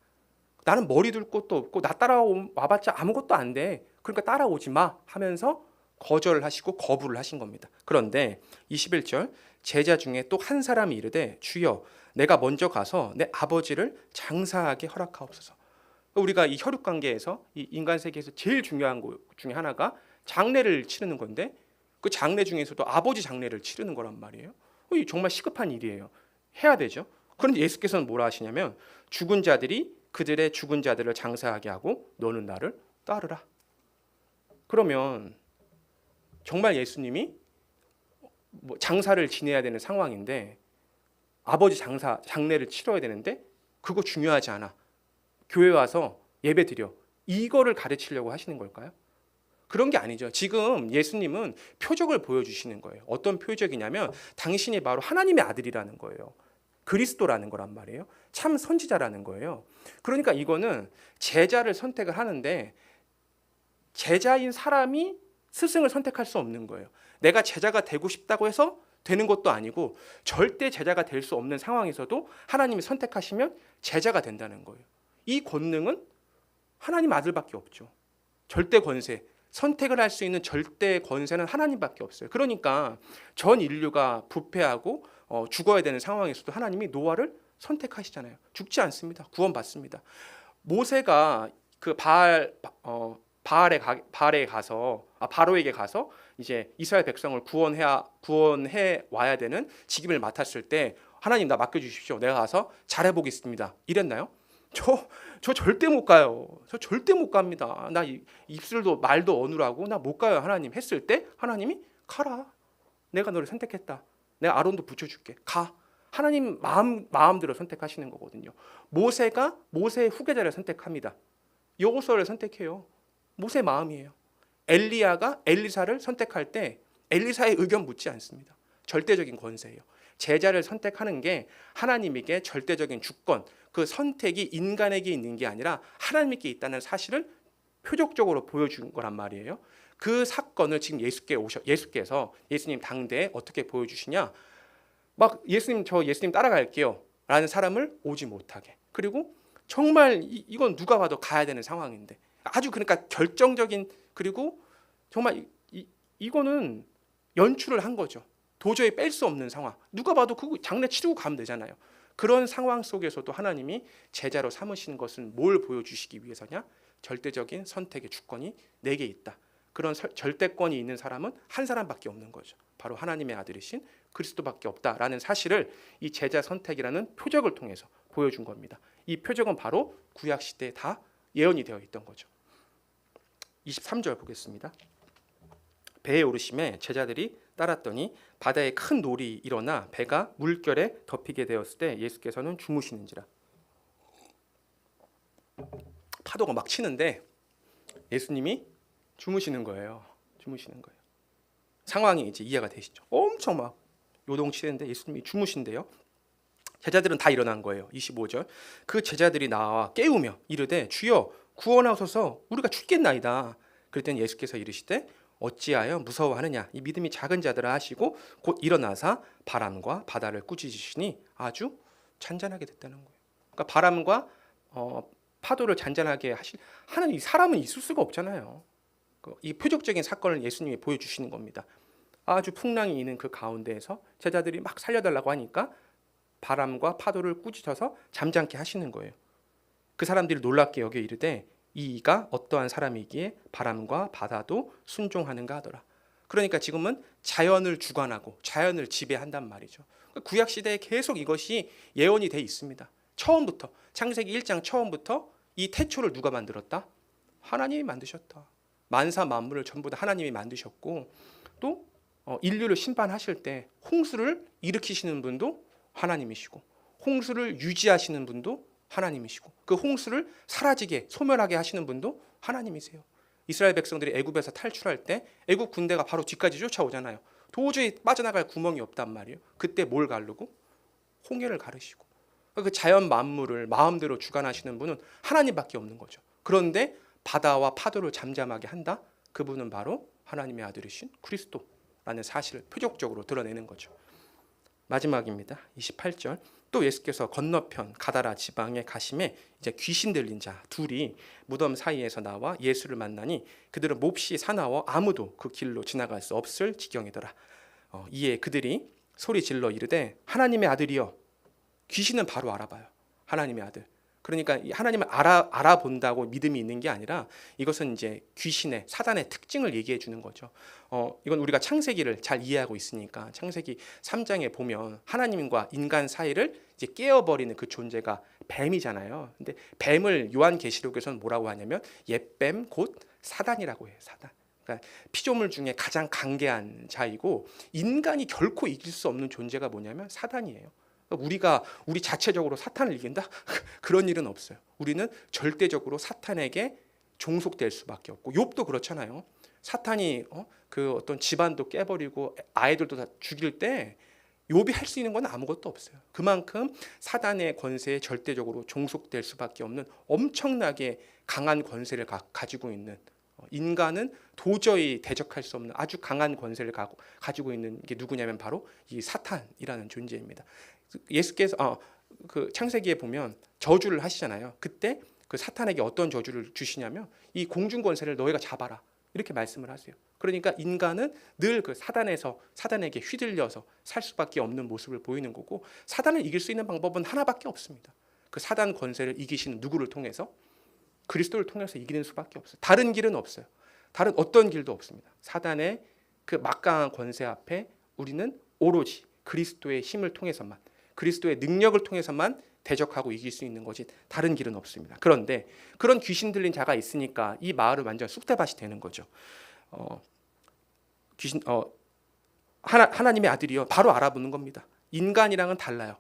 나는 머리 둘 곳도 없고 나 따라와봤자 아무것도 안 돼. 그러니까 따라오지 마 하면서 거절을 하시고 거부를 하신 겁니다. 그런데 21절 제자 중에 또 한 사람이 이르되 주여 내가 먼저 가서 내 아버지를 장사하게 허락하옵소서. 우리가 이 혈육 관계에서 이 인간 세계에서 제일 중요한 것 중에 하나가 장례를 치르는 건데 그 장례 중에서도 아버지 장례를 치르는 거란 말이에요. 정말 시급한 일이에요. 해야 되죠. 그런데 예수께서는 뭐라 하시냐면 죽은 자들이 그들의 죽은 자들을 장사하게 하고 너는 나를 따르라. 그러면 정말 예수님이 장사를 지내야 되는 상황인데 아버지 장례를 치러야 되는데 그거 중요하지 않아. 교회 와서 예배 드려. 이거를 가르치려고 하시는 걸까요? 그런 게 아니죠. 지금 예수님은 표적을 보여주시는 거예요. 어떤 표적이냐면 당신이 바로 하나님의 아들이라는 거예요. 그리스도라는 거란 말이에요. 참 선지자라는 거예요. 그러니까 이거는 제자를 선택을 하는데 제자인 사람이 스승을 선택할 수 없는 거예요. 내가 제자가 되고 싶다고 해서 되는 것도 아니고 절대 제자가 될 수 없는 상황에서도 하나님이 선택하시면 제자가 된다는 거예요. 이 권능은 하나님 아들밖에 없죠. 절대 권세, 선택을 할 수 있는 절대 권세는 하나님밖에 없어요. 그러니까 전 인류가 부패하고 죽어야 되는 상황에서도 하나님이 노아를 선택하시잖아요. 죽지 않습니다. 구원받습니다. 모세가 그 바로에게 가서 이제 이스라엘 백성을 구원해 와야 되는 직임을 맡았을 때 하나님 나 맡겨주십시오. 내가 가서 잘해보겠습니다. 이랬나요? 저 절대 못 가요. 저 절대 못 갑니다. 나 입술도 말도 어눌하고 나 못 가요. 하나님 했을 때 하나님이 가라. 내가 너를 선택했다. 내가 아론도 붙여줄게. 가. 하나님 마음대로 선택하시는 거거든요. 모세가 모세의 후계자를 선택합니다. 여호수아를 선택해요. 모세 마음이에요. 엘리야가 엘리사를 선택할 때 엘리사의 의견 묻지 않습니다. 절대적인 권세예요. 제자를 선택하는 게 하나님에게 절대적인 주권, 그 선택이 인간에게 있는 게 아니라 하나님께 있다는 사실을 표적적으로 보여준 거란 말이에요. 그 사건을 지금 예수께서 예수님 당대에 어떻게 보여주시냐? 막 예수님 따라갈게요 라는 사람을 오지 못하게. 그리고 정말 이건 누가 봐도 가야 되는 상황인데 아주 그러니까 결정적인 그리고 정말 이거는 연출을 한 거죠. 도저히 뺄 수 없는 상황. 누가 봐도 그 장례 치르고 가면 되잖아요. 그런 상황 속에서도 하나님이 제자로 삼으시는 것은 뭘 보여주시기 위해서냐? 절대적인 선택의 주권이 내게 있다. 그런 절대권이 있는 사람은 한 사람밖에 없는 거죠. 바로 하나님의 아들이신 그리스도밖에 없다라는 사실을 이 제자 선택이라는 표적을 통해서 보여준 겁니다. 이 표적은 바로 구약 시대에 다 예언이 되어 있던 거죠. 23절 보겠습니다. 배에 오르심에 제자들이 따랐더니 바다에 큰 놀이 일어나 배가 물결에 덮이게 되었을 때 예수께서는 주무시는지라. 파도가 막 치는데 예수님이 주무시는 거예요. 상황이 이제 이해가 되시죠? 엄청 막 요동치는데 예수님이 주무신대요. 제자들은 다 일어난 거예요. 25절. 그 제자들이 나와 깨우며 이르되 주여 구원하소서 우리가 죽겠나이다. 그랬더니 예수께서 이르시되 어찌하여 무서워하느냐 이 믿음이 작은 자들아 하시고 곧 일어나사 바람과 바다를 꾸짖으시니 아주 잔잔하게 됐다는 거예요. 그러니까 바람과 파도를 잔잔하게 하는 이 사람은 있을 수가 없잖아요. 이 표적적인 사건을 예수님이 보여주시는 겁니다. 아주 풍랑이 있는 그 가운데에서 제자들이 막 살려달라고 하니까 바람과 파도를 꾸짖어서 잠잠케 하시는 거예요. 그 사람들이 놀랍게 여겨 이르되 이 이가 어떠한 사람이기에 바람과 바다도 순종하는가 하더라. 그러니까 지금은 자연을 주관하고 자연을 지배한단 말이죠. 구약 시대에 계속 이것이 예언이 돼 있습니다. 처음부터 창세기 1장 처음부터 이 태초를 누가 만들었다? 하나님이 만드셨다. 만사 만물을 전부 다 하나님이 만드셨고 또 인류를 심판하실 때 홍수를 일으키시는 분도 하나님이시고 홍수를 유지하시는 분도 하나님이시고 그 홍수를 사라지게 소멸하게 하시는 분도 하나님이세요. 이스라엘 백성들이 애굽에서 탈출할 때 애굽 군대가 바로 뒤까지 쫓아오잖아요. 도저히 빠져나갈 구멍이 없단 말이에요. 그때 뭘 가르고? 홍해를 가르시고 그 자연 만물을 마음대로 주관하시는 분은 하나님밖에 없는 거죠. 그런데 바다와 파도를 잠잠하게 한다? 그분은 바로 하나님의 아들이신 그리스도라는 사실을 표적적으로 드러내는 거죠. 마지막입니다. 28절. 또 예수께서 건너편 가다라 지방에 가심에 이제 귀신 들린 자 둘이 무덤 사이에서 나와 예수를 만나니 그들은 몹시 사나워 아무도 그 길로 지나갈 수 없을 지경이더라. 이에 그들이 소리 질러 이르되 하나님의 아들이여. 귀신은 바로 알아봐요. 하나님의 아들. 그러니까 하나님을 알아본다고 믿음이 있는 게 아니라 이것은 이제 귀신의 사단의 특징을 얘기해 주는 거죠. 이건 우리가 창세기를 잘 이해하고 있으니까 창세기 3장에 보면 하나님과 인간 사이를 이제 깨어버리는 그 존재가 뱀이잖아요. 근데 뱀을 요한계시록에서는 뭐라고 하냐면 옛뱀 곧 사단이라고 해요. 사단. 그러니까 피조물 중에 가장 강대한 자이고 인간이 결코 이길 수 없는 존재가 뭐냐면 사단이에요. 우리가 우리 자체적으로 사탄을 이긴다? 그런 일은 없어요. 우리는 절대적으로 사탄에게 종속될 수밖에 없고 욥도 그렇잖아요. 사탄이 그 어떤 집안도 깨버리고 아이들도 다 죽일 때 욥이 할 수 있는 건 아무것도 없어요. 그만큼 사단의 권세에 절대적으로 종속될 수밖에 없는 엄청나게 강한 권세를 가지고 있는 인간은 도저히 대적할 수 없는 아주 강한 권세를 가지고 있는 게 누구냐면 바로 이 사탄이라는 존재입니다. 예수께서 그 창세기에 보면 저주를 하시잖아요. 그때 그 사탄에게 어떤 저주를 주시냐면 이 공중 권세를 너희가 잡아라 이렇게 말씀을 하세요. 그러니까 인간은 늘 그 사단에게 휘둘려서 살 수밖에 없는 모습을 보이는 거고 사단을 이길 수 있는 방법은 하나밖에 없습니다. 그 사단 권세를 이기시는 누구를 통해서? 그리스도를 통해서 이기는 수밖에 없어요. 다른 길은 없어요. 다른 어떤 길도 없습니다. 사단의 그 막강한 권세 앞에 우리는 오로지 그리스도의 힘을 통해서만 그리스도의 능력을 통해서만 대적하고 이길 수 있는 것이 다른 길은 없습니다. 그런데 그런 귀신 들린 자가 있으니까 이 마을은 완전 쑥대밭이 되는 거죠. 하나님의 아들이요 바로 알아보는 겁니다. 인간이랑은 달라요.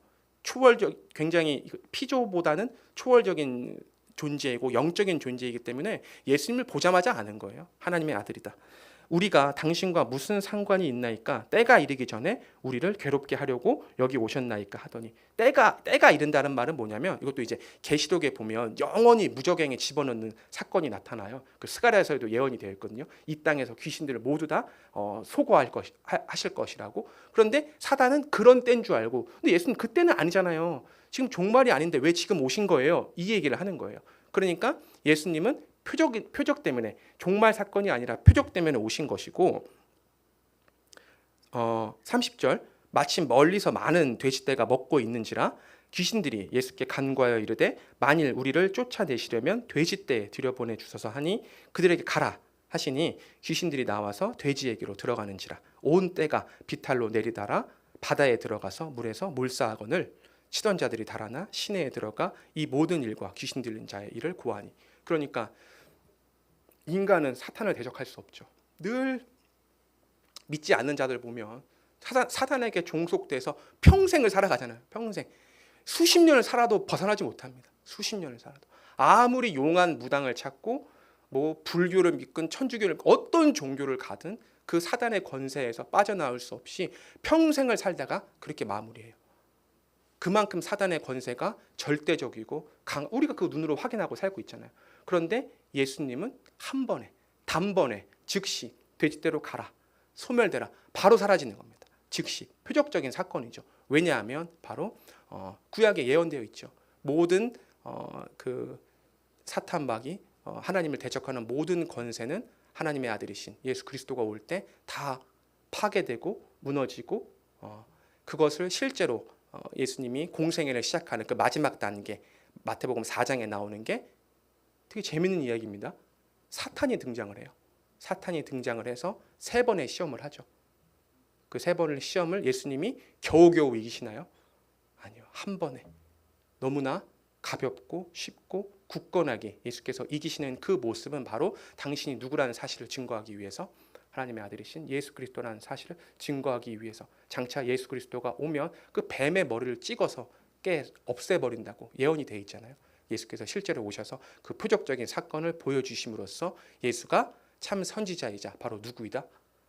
굉장히 피조보다는 초월적인 존재이고 영적인 존재이기 때문에 예수님을 보자마자 아는 거예요. 하나님의 아들이다. 우리가 당신과 무슨 상관이 있나이까? 때가 이르기 전에 우리를 괴롭게 하려고 여기 오셨나이까 하더니 때가 이른다는 말은 뭐냐면 이것도 이제 계시록에 보면 영원히 무저갱에 집어넣는 사건이 나타나요. 그 스가랴서에도 예언이 되어 있거든요. 이 땅에서 귀신들을 모두 다 하실 것이라고. 그런데 사단은 그런 때인 줄 알고 근데 예수님 그때는 아니잖아요. 지금 종말이 아닌데 왜 지금 오신 거예요? 이 얘기를 하는 거예요. 그러니까 예수님은 표적 때문에 종말 사건이 아니라 표적 때문에 오신 것이고 30절 마침 멀리서 많은 돼지떼가 먹고 있는지라 귀신들이 예수께 간구하여 이르되 만일 우리를 쫓아내시려면 돼지떼에 들여보내 주소서 하니 그들에게 가라 하시니 귀신들이 나와서 돼지에게로 들어가는지라 온 떼가 비탈로 내리달아 바다에 들어가서 물에서 몰사하거늘 치던 자들이 달아나 시내에 들어가 이 모든 일과 귀신 들린 자의 일을 고하니. 그러니까 인간은 사탄을 대적할 수 없죠. 늘 믿지 않는 자들 보면 사탄에게 종속돼서 평생을 살아가잖아요. 평생 수십 년을 살아도 벗어나지 못합니다. 수십 년을 살아도 아무리 용한 무당을 찾고 뭐 불교를 믿건 천주교를 어떤 종교를 가든 그 사단의 권세에서 빠져나올 수 없이 평생을 살다가 그렇게 마무리해요. 그만큼 사단의 권세가 절대적이고 우리가 그 눈으로 확인하고 살고 있잖아요. 그런데 예수님은 한 번에 단번에 즉시 돼지떼로 가라 소멸되라 바로 사라지는 겁니다. 즉시 표적적인 사건이죠. 왜냐하면 바로 구약에 예언되어 있죠. 모든 그 사탄막이 하나님을 대적하는 모든 권세는 하나님의 아들이신 예수 그리스도가 올 때 다 파괴되고 무너지고 그것을 실제로 예수님이 공생애를 시작하는 그 마지막 단계, 마태복음 4장에 나오는 게 되게 재밌는 이야기입니다. 사탄이 등장을 해요. 사탄이 등장을 해서 3번의 시험을 하죠. 그 3번의 시험을 예수님이 겨우겨우 이기시나요? 아니요. 한 번에 너무나 가볍고 쉽고 굳건하게 예수께서 이기시는 그 모습은 바로 당신이 누구라는 사실을 증거하기 위해서, 하나님의 아들이신 예수 그리스도라는 사실을 증거하기 위해서, 장차 예수 그리스도가 오면 그 뱀의 머리를 찍어서 없애버린다고 예언이 되어 있잖아요. 예수께서 실제로 오셔서 그 표적적인 사건을 보여주심으로써 예수가 참 선지자이자 바로 누구이다?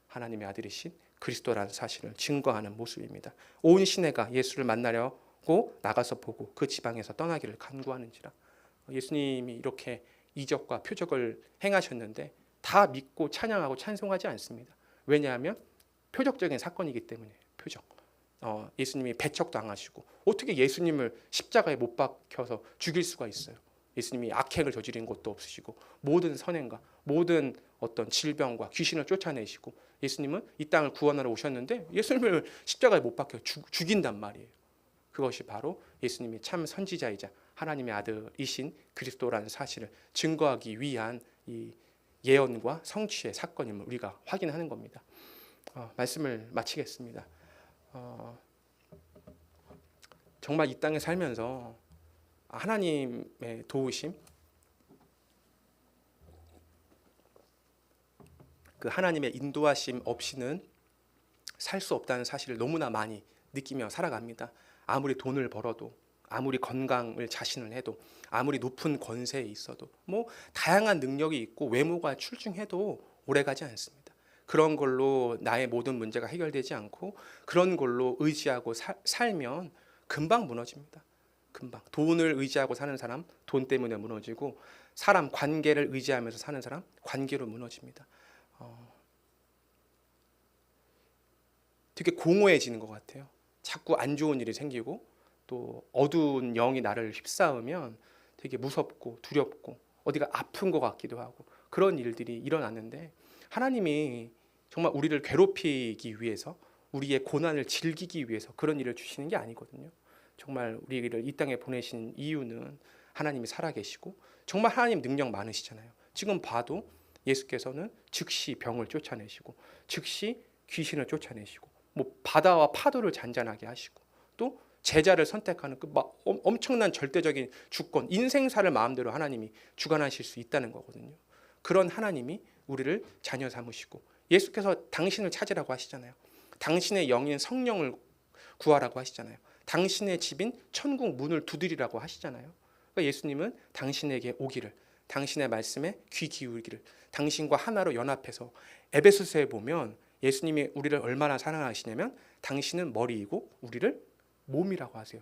하나님의 아들이신 그리스도라는 사실을 증거하는 모습입니다. 온 시내가 예수를 만나려고 나가서 보고 그 지방에서 떠나기를 간구하는지라. 예수님이 이렇게 이적과 표적을 행하셨는데 다 믿고 찬양하고 찬송하지 않습니다. 왜냐하면 표적적인 사건이기 때문에. 표적. 예수님이 배척도 당하시고 어떻게 예수님을 십자가에 못 박혀서 죽일 수가 있어요? 예수님이 악행을 저지른 것도 없으시고 모든 선행과 모든 어떤 질병과 귀신을 쫓아내시고 예수님은 이 땅을 구원하러 오셨는데 예수님을 십자가에 못 박혀 죽인단 말이에요. 그것이 바로 예수님이 참 선지자이자 하나님의 아들이신 그리스도라는 사실을 증거하기 위한 이 예언과 성취의 사건임을 우리가 확인하는 겁니다. 말씀을 마치겠습니다. 정말 이 땅에 살면서 하나님의 도우심, 그 하나님의 인도하심 없이는 살 수 없다는 사실을 너무나 많이 느끼며 살아갑니다. 아무리 돈을 벌어도, 아무리 건강을 자신을 해도, 아무리 높은 권세에 있어도, 뭐 다양한 능력이 있고 외모가 출중해도 오래가지 않습니다. 그런 걸로 나의 모든 문제가 해결되지 않고 그런 걸로 의지하고 살면 금방 무너집니다. 금방. 돈을 의지하고 사는 사람 돈 때문에 무너지고, 사람 관계를 의지하면서 사는 사람 관계로 무너집니다. 되게 공허해지는 것 같아요. 자꾸 안 좋은 일이 생기고 또 어두운 영이 나를 휩싸으면 되게 무섭고 두렵고 어디가 아픈 것 같기도 하고 그런 일들이 일어났는데, 하나님이 정말 우리를 괴롭히기 위해서, 우리의 고난을 즐기기 위해서 그런 일을 주시는 게 아니거든요. 정말 우리를 이 땅에 보내신 이유는 하나님이 살아계시고 정말 하나님 능력 많으시잖아요. 지금 봐도 예수께서는 즉시 병을 쫓아내시고 즉시 귀신을 쫓아내시고 뭐 바다와 파도를 잔잔하게 하시고 또 제자를 선택하는 그 막 엄청난 절대적인 주권, 인생사를 마음대로 하나님이 주관하실 수 있다는 거거든요. 그런 하나님이 우리를 자녀 삼으시고 예수께서 당신을 찾으라고 하시잖아요. 당신의 영인 성령을 구하라고 하시잖아요. 당신의 집인 천국 문을 두드리라고 하시잖아요. 그러니까 예수님은 당신에게 오기를, 당신의 말씀에 귀 기울기를, 당신과 하나로 연합해서, 에베소서에 보면 예수님이 우리를 얼마나 사랑하시냐면 당신은 머리이고 우리를 몸이라고 하세요.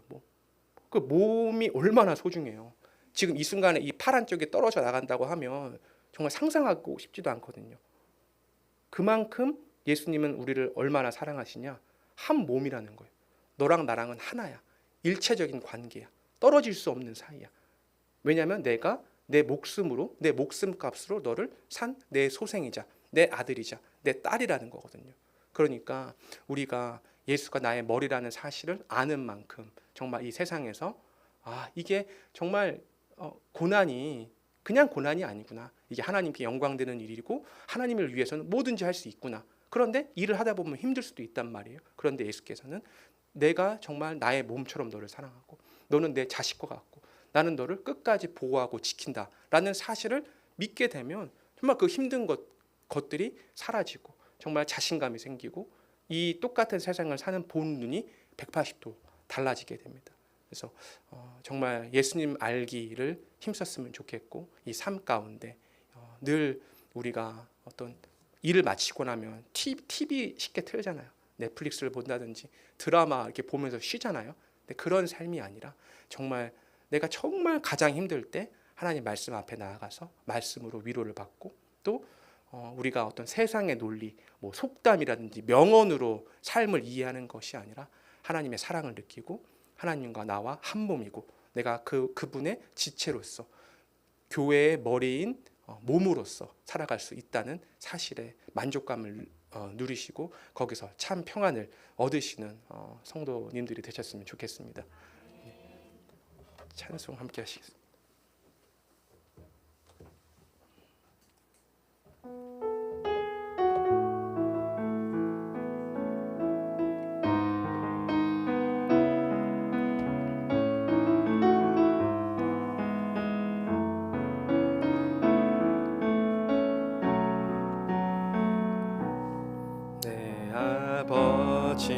그 몸이 얼마나 소중해요. 지금 이 순간에 이 파란 쪽이 떨어져 나간다고 하면 정말 상상하고 싶지도 않거든요. 그만큼 예수님은 우리를 얼마나 사랑하시냐? 한 몸이라는 거예요. 너랑 나랑은 하나야. 일체적인 관계야. 떨어질 수 없는 사이야. 왜냐하면 내가 내 목숨으로, 내 목숨값으로 너를 산 내 소생이자 내 아들이자 내 딸이라는 거거든요. 그러니까 우리가 예수가 나의 머리라는 사실을 아는 만큼 정말 이 세상에서 이게 정말 고난이 그냥 고난이 아니구나. 이게 하나님께 영광되는 일이고 하나님을 위해서는 뭐든지 할 수 있구나. 그런데 일을 하다 보면 힘들 수도 있단 말이에요. 그런데 예수께서는 내가 정말 나의 몸처럼 너를 사랑하고 너는 내 자식과 같고 나는 너를 끝까지 보호하고 지킨다라는 사실을 믿게 되면 정말 그 힘든 것들이 사라지고 정말 자신감이 생기고 이 똑같은 세상을 사는 본 눈이 180도 달라지게 됩니다. 그래서 정말 예수님 알기를 힘썼으면 좋겠고, 이 삶 가운데 늘 우리가 어떤 일을 마치고 나면 TV 쉽게 틀잖아요. 넷플릭스를 본다든지 드라마 이렇게 보면서 쉬잖아요. 근데 그런 삶이 아니라 정말 내가 정말 가장 힘들 때 하나님 말씀 앞에 나아가서 말씀으로 위로를 받고, 또 우리가 어떤 세상의 논리, 뭐 속담이라든지 명언으로 삶을 이해하는 것이 아니라 하나님의 사랑을 느끼고 하나님과 나와 한 몸이고 내가 그분의 지체로서 교회의 머리인 몸으로서 살아갈 수 있다는 사실에 만족감을 누리시고 거기서 참 평안을 얻으시는 성도님들이 되셨으면 좋겠습니다. 찬송 함께 하시겠습니다. 아버지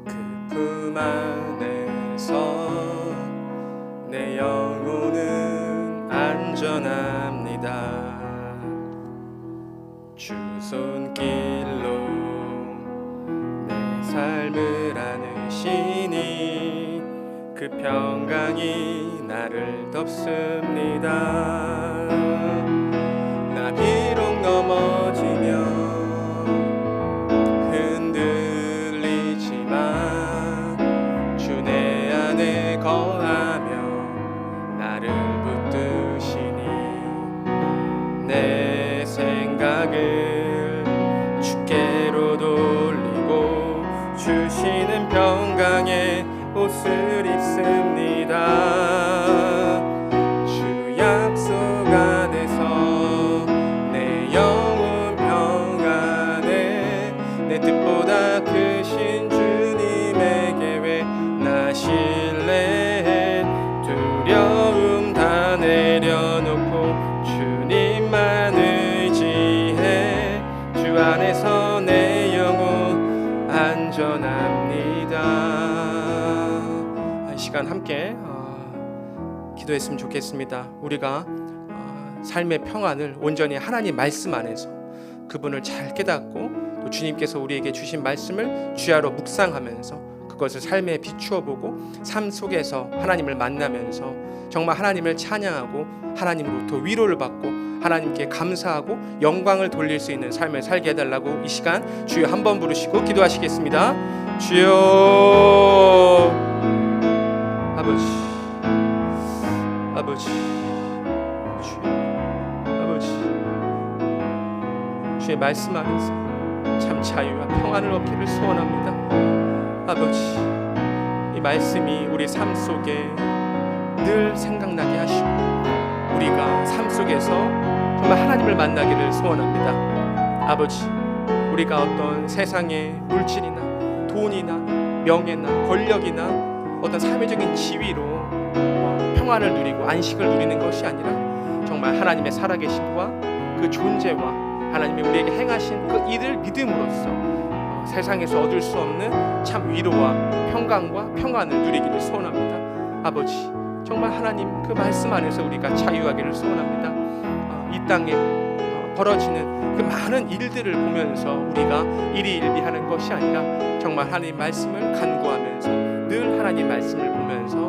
그 품 안에서 내 영혼은 안전합니다. 주 손길로 내 삶을 안으시니 그 평강이 나를 덮습니다. 나 비록 넘어지면 거하며 나를 붙드시니 내 생각을 주께로 돌리고 주시는 평강의 옷을 입습니다. 주 약속 안에서 내 영혼 평안에 내 뜻보다 크신 주님의 계획 나 신뢰해 두려움 다 내려놓고 주님만 의지해 주 안에서 내 영혼 안전합니다. 이 시간 함께 기도했으면 좋겠습니다. 우리가 삶의 평안을 온전히 하나님 말씀 안에서 그분을 잘 깨닫고 또 주님께서 우리에게 주신 말씀을 주야로 묵상하면서 그것을 삶에 비추어 보고 삶 속에서 하나님을 만나면서 정말 하나님을 찬양하고 하나님으로부터 위로를 받고 하나님께 감사하고 영광을 돌릴 수 있는 삶을 살게 해달라고 이 시간 주여 한번 부르시고 기도하시겠습니다. 주여 아버지 주여 아버지 주의 말씀 안에서 참 자유와 평안을 얻기를 소원합니다. 아버지 이 말씀이 우리 삶 속에 늘 생각나게 하시고 우리가 삶 속에서 정말 하나님을 만나기를 소원합니다. 아버지 우리가 어떤 세상의 물질이나 돈이나 명예나 권력이나 어떤 사회적인 지위로 평안을 누리고 안식을 누리는 것이 아니라 정말 하나님의 살아계심과 그 존재와 하나님이 우리에게 행하신 그 일을 믿음으로써 세상에서 얻을 수 없는 참 위로와 평강과 평안을 누리기를 소원합니다. 아버지 정말 하나님 그 말씀 안에서 우리가 자유하기를 소원합니다. 이 땅에 벌어지는 그 많은 일들을 보면서 우리가 일희일비하는 것이 아니라 정말 하나님 말씀을 간구하면서 늘 하나님 말씀을 보면서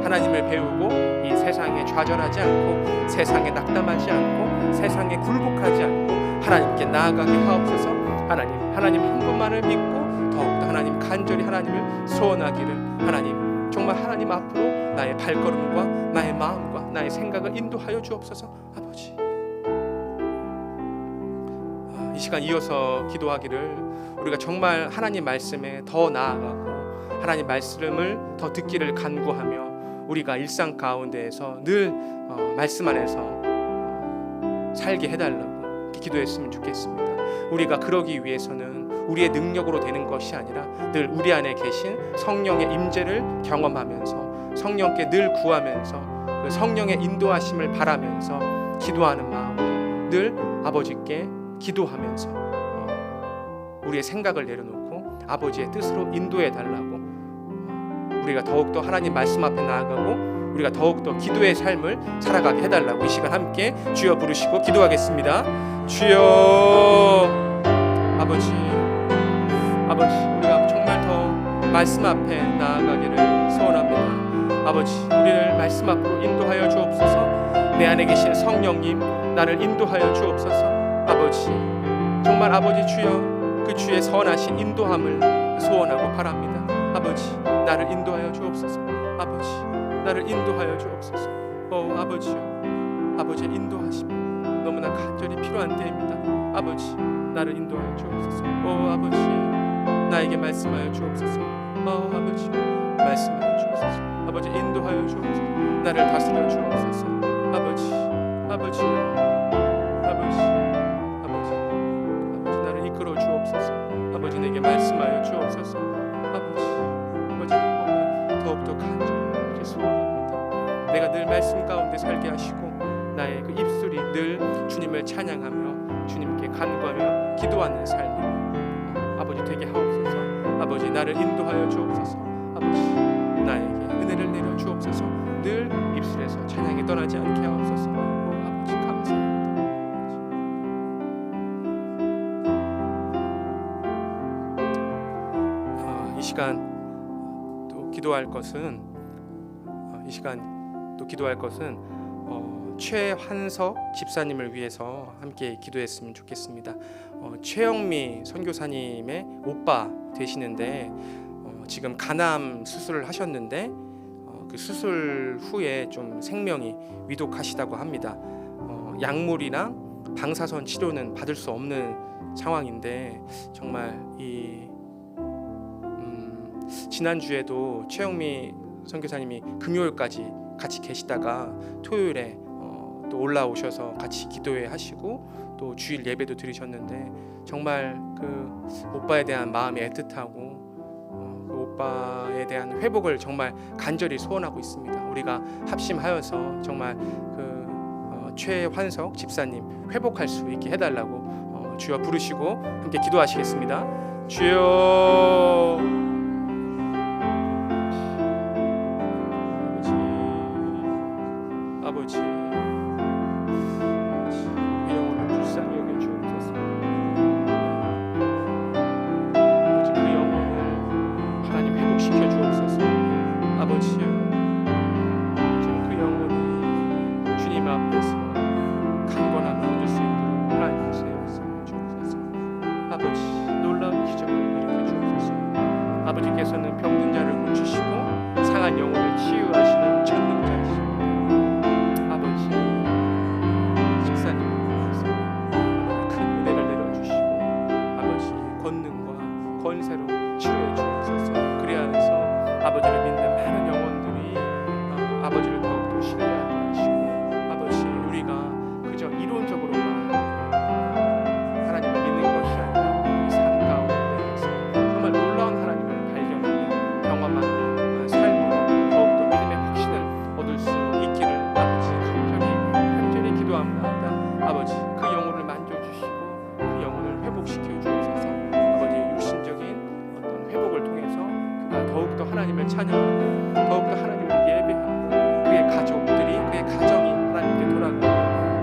하나님을 배우고 이 세상에 좌절하지 않고 세상에 낙담하지 않고 세상에 굴복하지 않고 하나님께 나아가게 하옵소서. 하나님 한 분만을 믿고 더욱더 하나님 간절히 하나님을 소원하기를 하나님 정말 하나님 앞으로 나의 발걸음과 나의 마음과 나의 생각을 인도하여 주옵소서. 아버지 이 시간 이어서 기도하기를 우리가 정말 하나님 말씀에 더 나아가고 하나님 말씀을 더 듣기를 간구하며 우리가 일상 가운데에서 늘 말씀 안에서 살게 해달라고 기도했으면 좋겠습니다. 우리가 그러기 위해서는 우리의 능력으로 되는 것이 아니라 늘 우리 안에 계신 성령의 임재를 경험하면서 성령께 늘 구하면서 그 성령의 인도하심을 바라면서 기도하는 마음으로 늘 아버지께 기도하면서 우리의 생각을 내려놓고 아버지의 뜻으로 인도해 달라고 우리가 더욱더 하나님 말씀 앞에 나아가고 우리가 더욱더 기도의 삶을 살아가게 해달라고 이 시간 함께 주여 부르시고 기도하겠습니다. 주여 아버지 우리가 정말 더 말씀 앞에 나아가기를 소원합니다. 아버지 우리를 말씀 앞으로 인도하여 주옵소서. 내 안에 계신 성령님 나를 인도하여 주옵소서. 아버지 정말 아버지 주여 그 주의 선하신 인도함을 소원하고 바랍니다. 아버지 나를 인도하여 주옵소서. 아버지 나를 인도하여 주옵소서. 아버지여 아버지의 인도하심 너무나 간절히 필요한 때입니다. 아버지 나를 인도하여 주옵소서. 아버지, 나에게 말씀하여 주옵소서. 아버지, 말씀하여 주옵소서. 아버지, 인도하여 주옵소서. 나를 다스려 주옵소서. 아버지, 아버지, 아버지, 아버지, 아버지, 나를 이끌어 주옵소서. 아버지, 내게 말씀하여 주옵소서. 아버지, 더욱더 간절히 소원합니다. 내가 늘 말씀 가운데 살게 하시고 나의 그 입술이 늘 주님을 찬양하며 주님께 간구하며 기도하는 삶이 아버지 되게 하옵소서. 아버지, 나를 인도하여 주옵소서. 아버지, 나에게 은혜를 내려 주옵소서. 늘 입술에서 찬양이 떠나지 않게 하옵소서. 아버지, 감사합니다. 이 시간 또 기도할 것은 최환석 집사님을 위해서 함께 기도했으면 좋겠습니다. 최영미 선교사님의 오빠 되시는데 지금 간암 수술을 하셨는데 그 수술 후에 좀 생명이 위독하시다고 합니다. 약물이랑 방사선 치료는 받을 수 없는 상황인데 정말 지난주에도 최영미 선교사님이 금요일까지 같이 계시다가 토요일에 또 올라오셔서 같이 기도회 하시고 또 주일 예배도 드리셨는데 정말 그 오빠에 대한 마음이 애틋하고 그 오빠에 대한 회복을 정말 간절히 소원하고 있습니다. 우리가 합심하여서 정말 그 최환석 집사님 회복할 수 있게 해달라고 주여 부르시고 함께 기도하시겠습니다. 주여, 아버지, 영혼을 불쌍히 여겨 주옵소서. 아버지, 그 영혼을 하나님 회복시켜 주옵소서. 아버지, 그 영혼이 주님 앞에서 강건함을 얻을 수 있도록 하나님 세워 주옵소서. 아버지, 놀라운 기적을 일으켜 주옵소서. 아버지께서는 병든 자를 고치시고 상한 영혼을 치유하시는 전능자이십니다. 권세로 치유해 주옵소서. 그리하여서 아버지를 믿는 많은 영혼들이 아버지를 더욱더 신뢰하게 하시고 아버지, 우리가 그저 이론적으로만 하나님을 믿는 것이 아니라 이 삶 가운데에서 정말 놀라운 하나님을 발견하며 경험하는 삶으로 더욱더 믿음의 확신을 얻을 수 있기를 아버지 간절히 기도합니다. 아버지, 그 영혼을 만져주시고 그 영혼을 회복시켜 주옵소서. 회복을 통해서 그가 더욱더 하나님을 찬양하고 더욱더 하나님을 예배하고 그의 가족들이, 그의 가정이 하나님께 돌아가고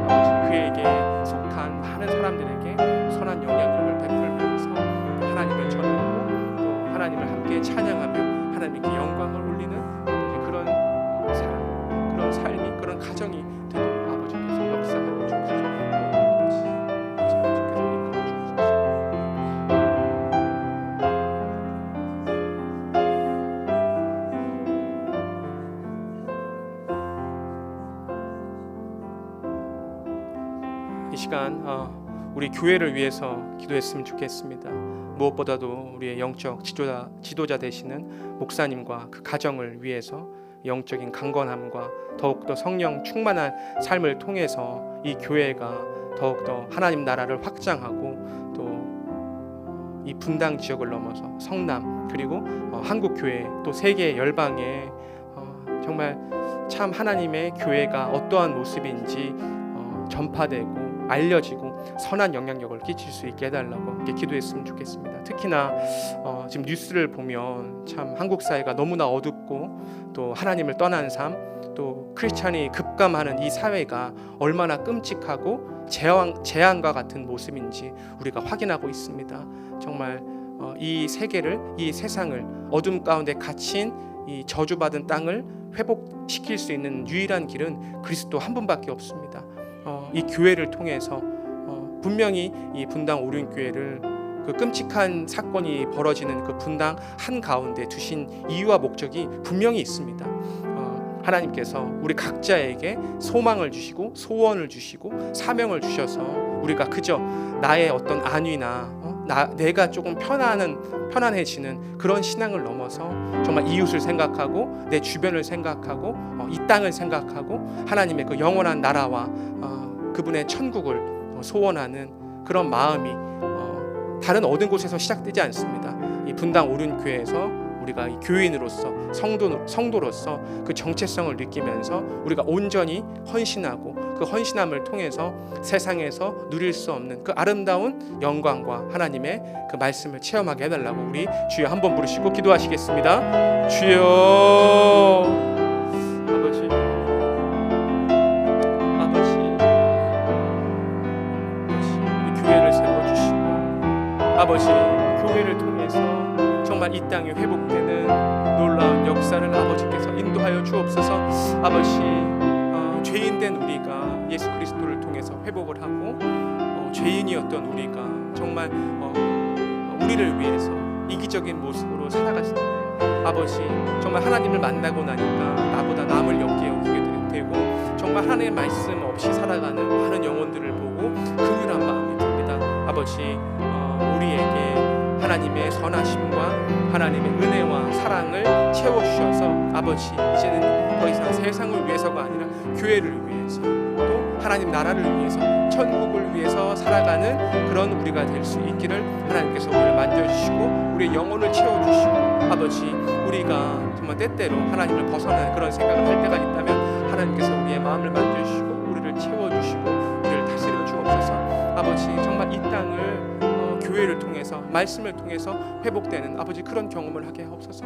아버지, 그에게 속한 많은 사람들에게 선한 영향력을 베풀면서 하나님을 전하고 또 하나님을 함께 찬양하며 하나님께 영광을 올리는 그런 사람, 그런 삶이, 그런 가정이 되도록 아버지께서 역사하여 주옵소서. 이 시간 우리 교회를 위해서 기도했으면 좋겠습니다. 무엇보다도 우리의 영적 지도자 되시는 목사님과 그 가정을 위해서 영적인 강건함과 더욱더 성령 충만한 삶을 통해서 이 교회가 더욱더 하나님 나라를 확장하고 또 이 분당 지역을 넘어서 성남 그리고 한국 교회 또 세계 열방에 정말 참 하나님의 교회가 어떠한 모습인지 전파되고 알려지고 선한 영향력을 끼칠 수 있게 해달라고 이렇게 기도했으면 좋겠습니다. 특히나 지금 뉴스를 보면 참 한국 사회가 너무나 어둡고 또 하나님을 떠난 삶, 또 크리스찬이 급감하는 이 사회가 얼마나 끔찍하고 재앙과 같은 모습인지 우리가 확인하고 있습니다. 정말 이 세계를, 이 세상을 어둠 가운데 갇힌 이 저주받은 땅을 회복시킬 수 있는 유일한 길은 그리스도 한 분밖에 없습니다. 이 교회를 통해서 분명히 이 분당 오륜교회를 그 끔찍한 사건이 벌어지는 그 분당 한 가운데 두신 이유와 목적이 분명히 있습니다. 하나님께서 우리 각자에게 소망을 주시고 소원을 주시고 사명을 주셔서 우리가 그저 나의 어떤 안위나 내가 조금 편안해지는 그런 신앙을 넘어서 정말 이웃을 생각하고 내 주변을 생각하고 이 땅을 생각하고 하나님의 그 영원한 나라와 그분의 천국을 소원하는 그런 마음이 다른 어느 곳에서 시작되지 않습니다. 이 분당 오륜교회에서 우리가 이 교인으로서 성도로서 그 정체성을 느끼면서 우리가 온전히 헌신하고 그 헌신함을 통해서 세상에서 누릴 수 없는 그 아름다운 영광과 하나님의 그 말씀을 체험하게 해달라고 우리 주여 한번 부르시고 기도하시겠습니다. 주여 아버지 우리 교회를 세워주시고 아버지 교회를 통해서 정말 이 땅에 회복되는 놀라운 역사를 아버지께서 인도하여 주옵소서. 아버지 죄인된 우리가 예수 그리스도를 통해서 회복을 하고 죄인이었던 우리가 정말 우리를 위해서 이기적인 모습으로 살아갔을 때 아버지 정말 하나님을 만나고 나니까 나보다 남을 역겨우게 되고 정말 하나님의 말씀 없이 살아가는 많은 영혼들을 보고 긍휼한 마음이 듭니다. 아버지 우리에게 하나님의 선하심과 하나님의 은혜와 사랑을 채워주셔서 아버지 이제는 더 이상 세상을 위해서가 아니라 교회를 위해서 또 하나님 나라를 위해서 천국을 위해서 살아가는 그런 우리가 될 수 있기를 하나님께서 우리를 만져주시고 우리의 영혼을 채워주시고 아버지 우리가 정말 때때로 하나님을 벗어나는 그런 생각을 할 때가 있다면 하나님께서 우리의 마음을 만져주시고 우리를 채워주시고 우리를 다스려 주옵소서. 아버지 정말 이 땅을 교회를 통해서 말씀을 통해서 회복되는 아버지 그런 경험을 하게 하옵소서.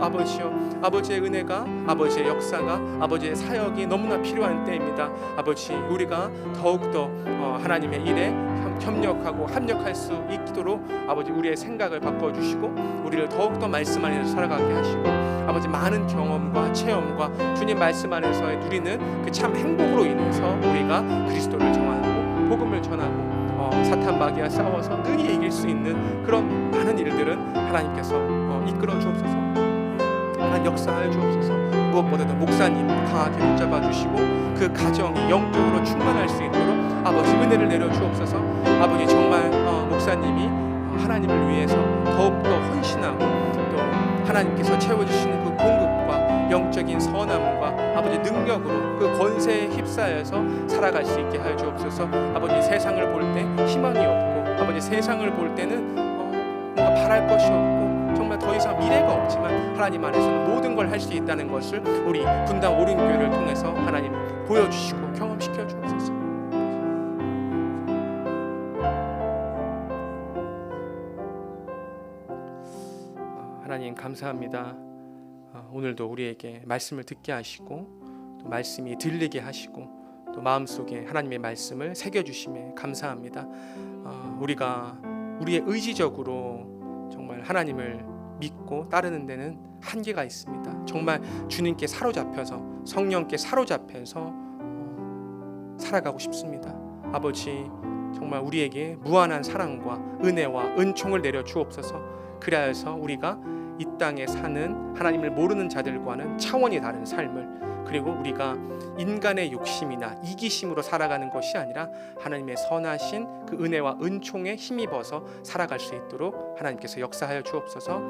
아버지요 아버지의 은혜가 아버지의 역사가 아버지의 사역이 너무나 필요한 때입니다. 아버지 우리가 더욱더 하나님의 일에 협력하고 합력할 수 있도록 아버지 우리의 생각을 바꿔주시고 우리를 더욱더 말씀 안에서 살아가게 하시고 아버지 많은 경험과 체험과 주님 말씀 안에서 누리는 그 참 행복으로 인해서 우리가 그리스도를 전하고 복음을 전하고 사탄 마귀와 싸워서 능히 이길 수 있는 그런 많은 일들은 하나님께서 이끌어 주옵소서. 하나님 역사하여 주옵소서. 무엇보다도 목사님 강하게 붙잡아 주시고 그 가정이 영적으로 충만할 수 있도록 아버지 은혜를 내려 주옵소서. 아버지 정말 목사님이 하나님을 위해서 더욱더 헌신하고 또 하나님께서 채워주시는 그 공급과 영적인 선함과 아버지 능력으로 그 권세에 휩싸여서 살아갈 수 있게 하여 주옵소서. 아버지 세상을 볼 때 희망이 없고 아버지 세상을 볼 때는 뭔가 바랄 것이 없고 정말 더 이상 미래가 없지만 하나님 안에서는 모든 걸 할 수 있다는 것을 우리 분당 오륜교회를 통해서 하나님 보여주시고 경험시켜 주옵소서. 하나님 감사합니다. 오늘도 우리에게 말씀을 듣게 하시고 또 말씀이 들리게 하시고 또 마음속에 하나님의 말씀을 새겨주심에 감사합니다. 우리가 우리의 의지적으로 정말 하나님을 믿고 따르는 데는 한계가 있습니다. 정말 주님께 사로잡혀서 성령께 사로잡혀서 살아가고 싶습니다. 아버지 정말 우리에게 무한한 사랑과 은혜와 은총을 내려 주옵소서. 그래서 우리가 이 땅에 사는 하나님을 모르는 자들과는 차원이 다른 삶을 그리고 우리가 인간의 욕심이나 이기심으로 살아가는 것이 아니라 하나님의 선하신 그 은혜와 은총에 힘입어서 살아갈 수 있도록 하나님께서 역사하여 주옵소서.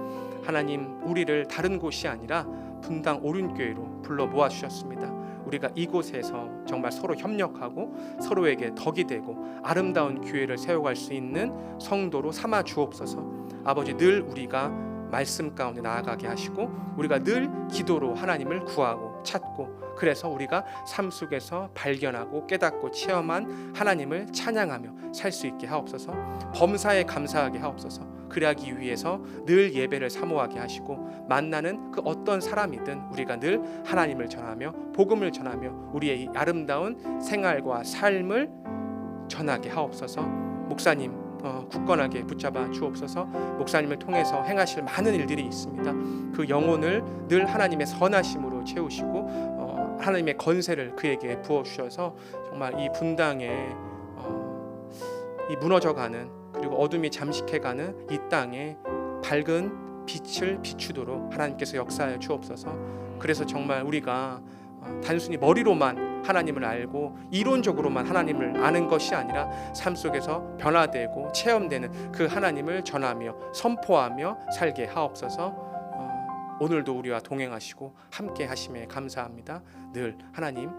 하나님 우리를 다른 곳이 아니라 분당 오륜교회로 불러 모아주셨습니다. 우리가 이곳에서 정말 서로 협력하고 서로에게 덕이 되고 아름다운 교회를 세워갈 수 있는 성도로 삼아 주옵소서. 아버지 늘 우리가 말씀 가운데 나아가게 하시고 우리가 늘 기도로 하나님을 구하고 찾고 그래서 우리가 삶 속에서 발견하고 깨닫고 체험한 하나님을 찬양하며 살 수 있게 하옵소서. 범사에 감사하게 하옵소서. 그러기 위해서 늘 예배를 사모하게 하시고 만나는 그 어떤 사람이든 우리가 늘 하나님을 전하며 복음을 전하며 우리의 이 아름다운 생활과 삶을 전하게 하옵소서. 목사님 굳건하게 붙잡아 주옵소서. 목사님을 통해서 행하실 많은 일들이 있습니다. 그 영혼을 늘 하나님의 선하심으로 채우시고 하나님의 건세를 그에게 부어주셔서 정말 이 분당에 이 무너져가는 그리고 어둠이 잠식해가는 이 땅에 밝은 빛을 비추도록 하나님께서 역사하여 주옵소서. 그래서 정말 우리가 단순히 머리로만 하나님을 알고 이론적으로만 하나님을 아는 것이 아니라 삶 속에서 변화되고 체험되는 그 하나님을 전하며 선포하며 살게 하옵소서. 오늘도 우리와 동행하시고 함께 하심에 감사합니다. 늘 하나님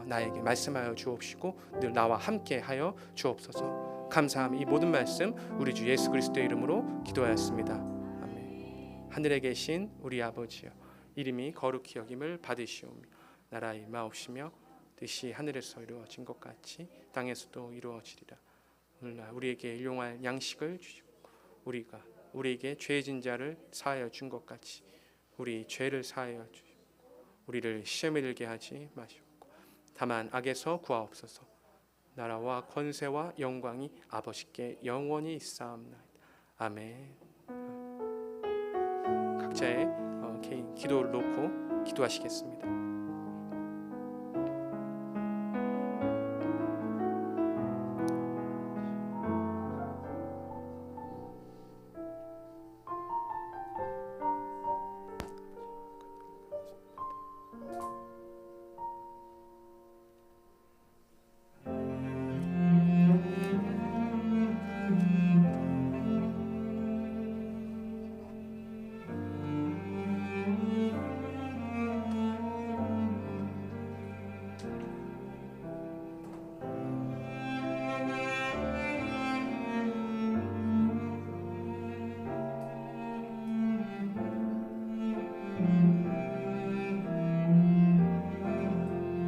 나에게 말씀하여 주옵시고 늘 나와 함께 하여 주옵소서. 감사함. 이 모든 말씀 우리 주 예수 그리스도의 이름으로 기도하였습니다. 아멘. 하늘에 계신 우리 아버지여, 이름이 거룩히 여김을 받으시오며 나라의 임하옵시며 뜻이 하늘에서 이루어진 것 같이 땅에서도 이루어지리라. 오늘날 우리에게 일용할 양식을 주시고 우리가 우리에게 죄진 자를 사하여 준 것 같이 우리 죄를 사하여 주시고 우리를 시험에 들게 하지 마시옵고 다만 악에서 구하옵소서. 나라와 권세와 영광이 아버지께 영원히 있사옵나이다. 아멘. 각자의 개인 기도를 놓고 기도하시겠습니다.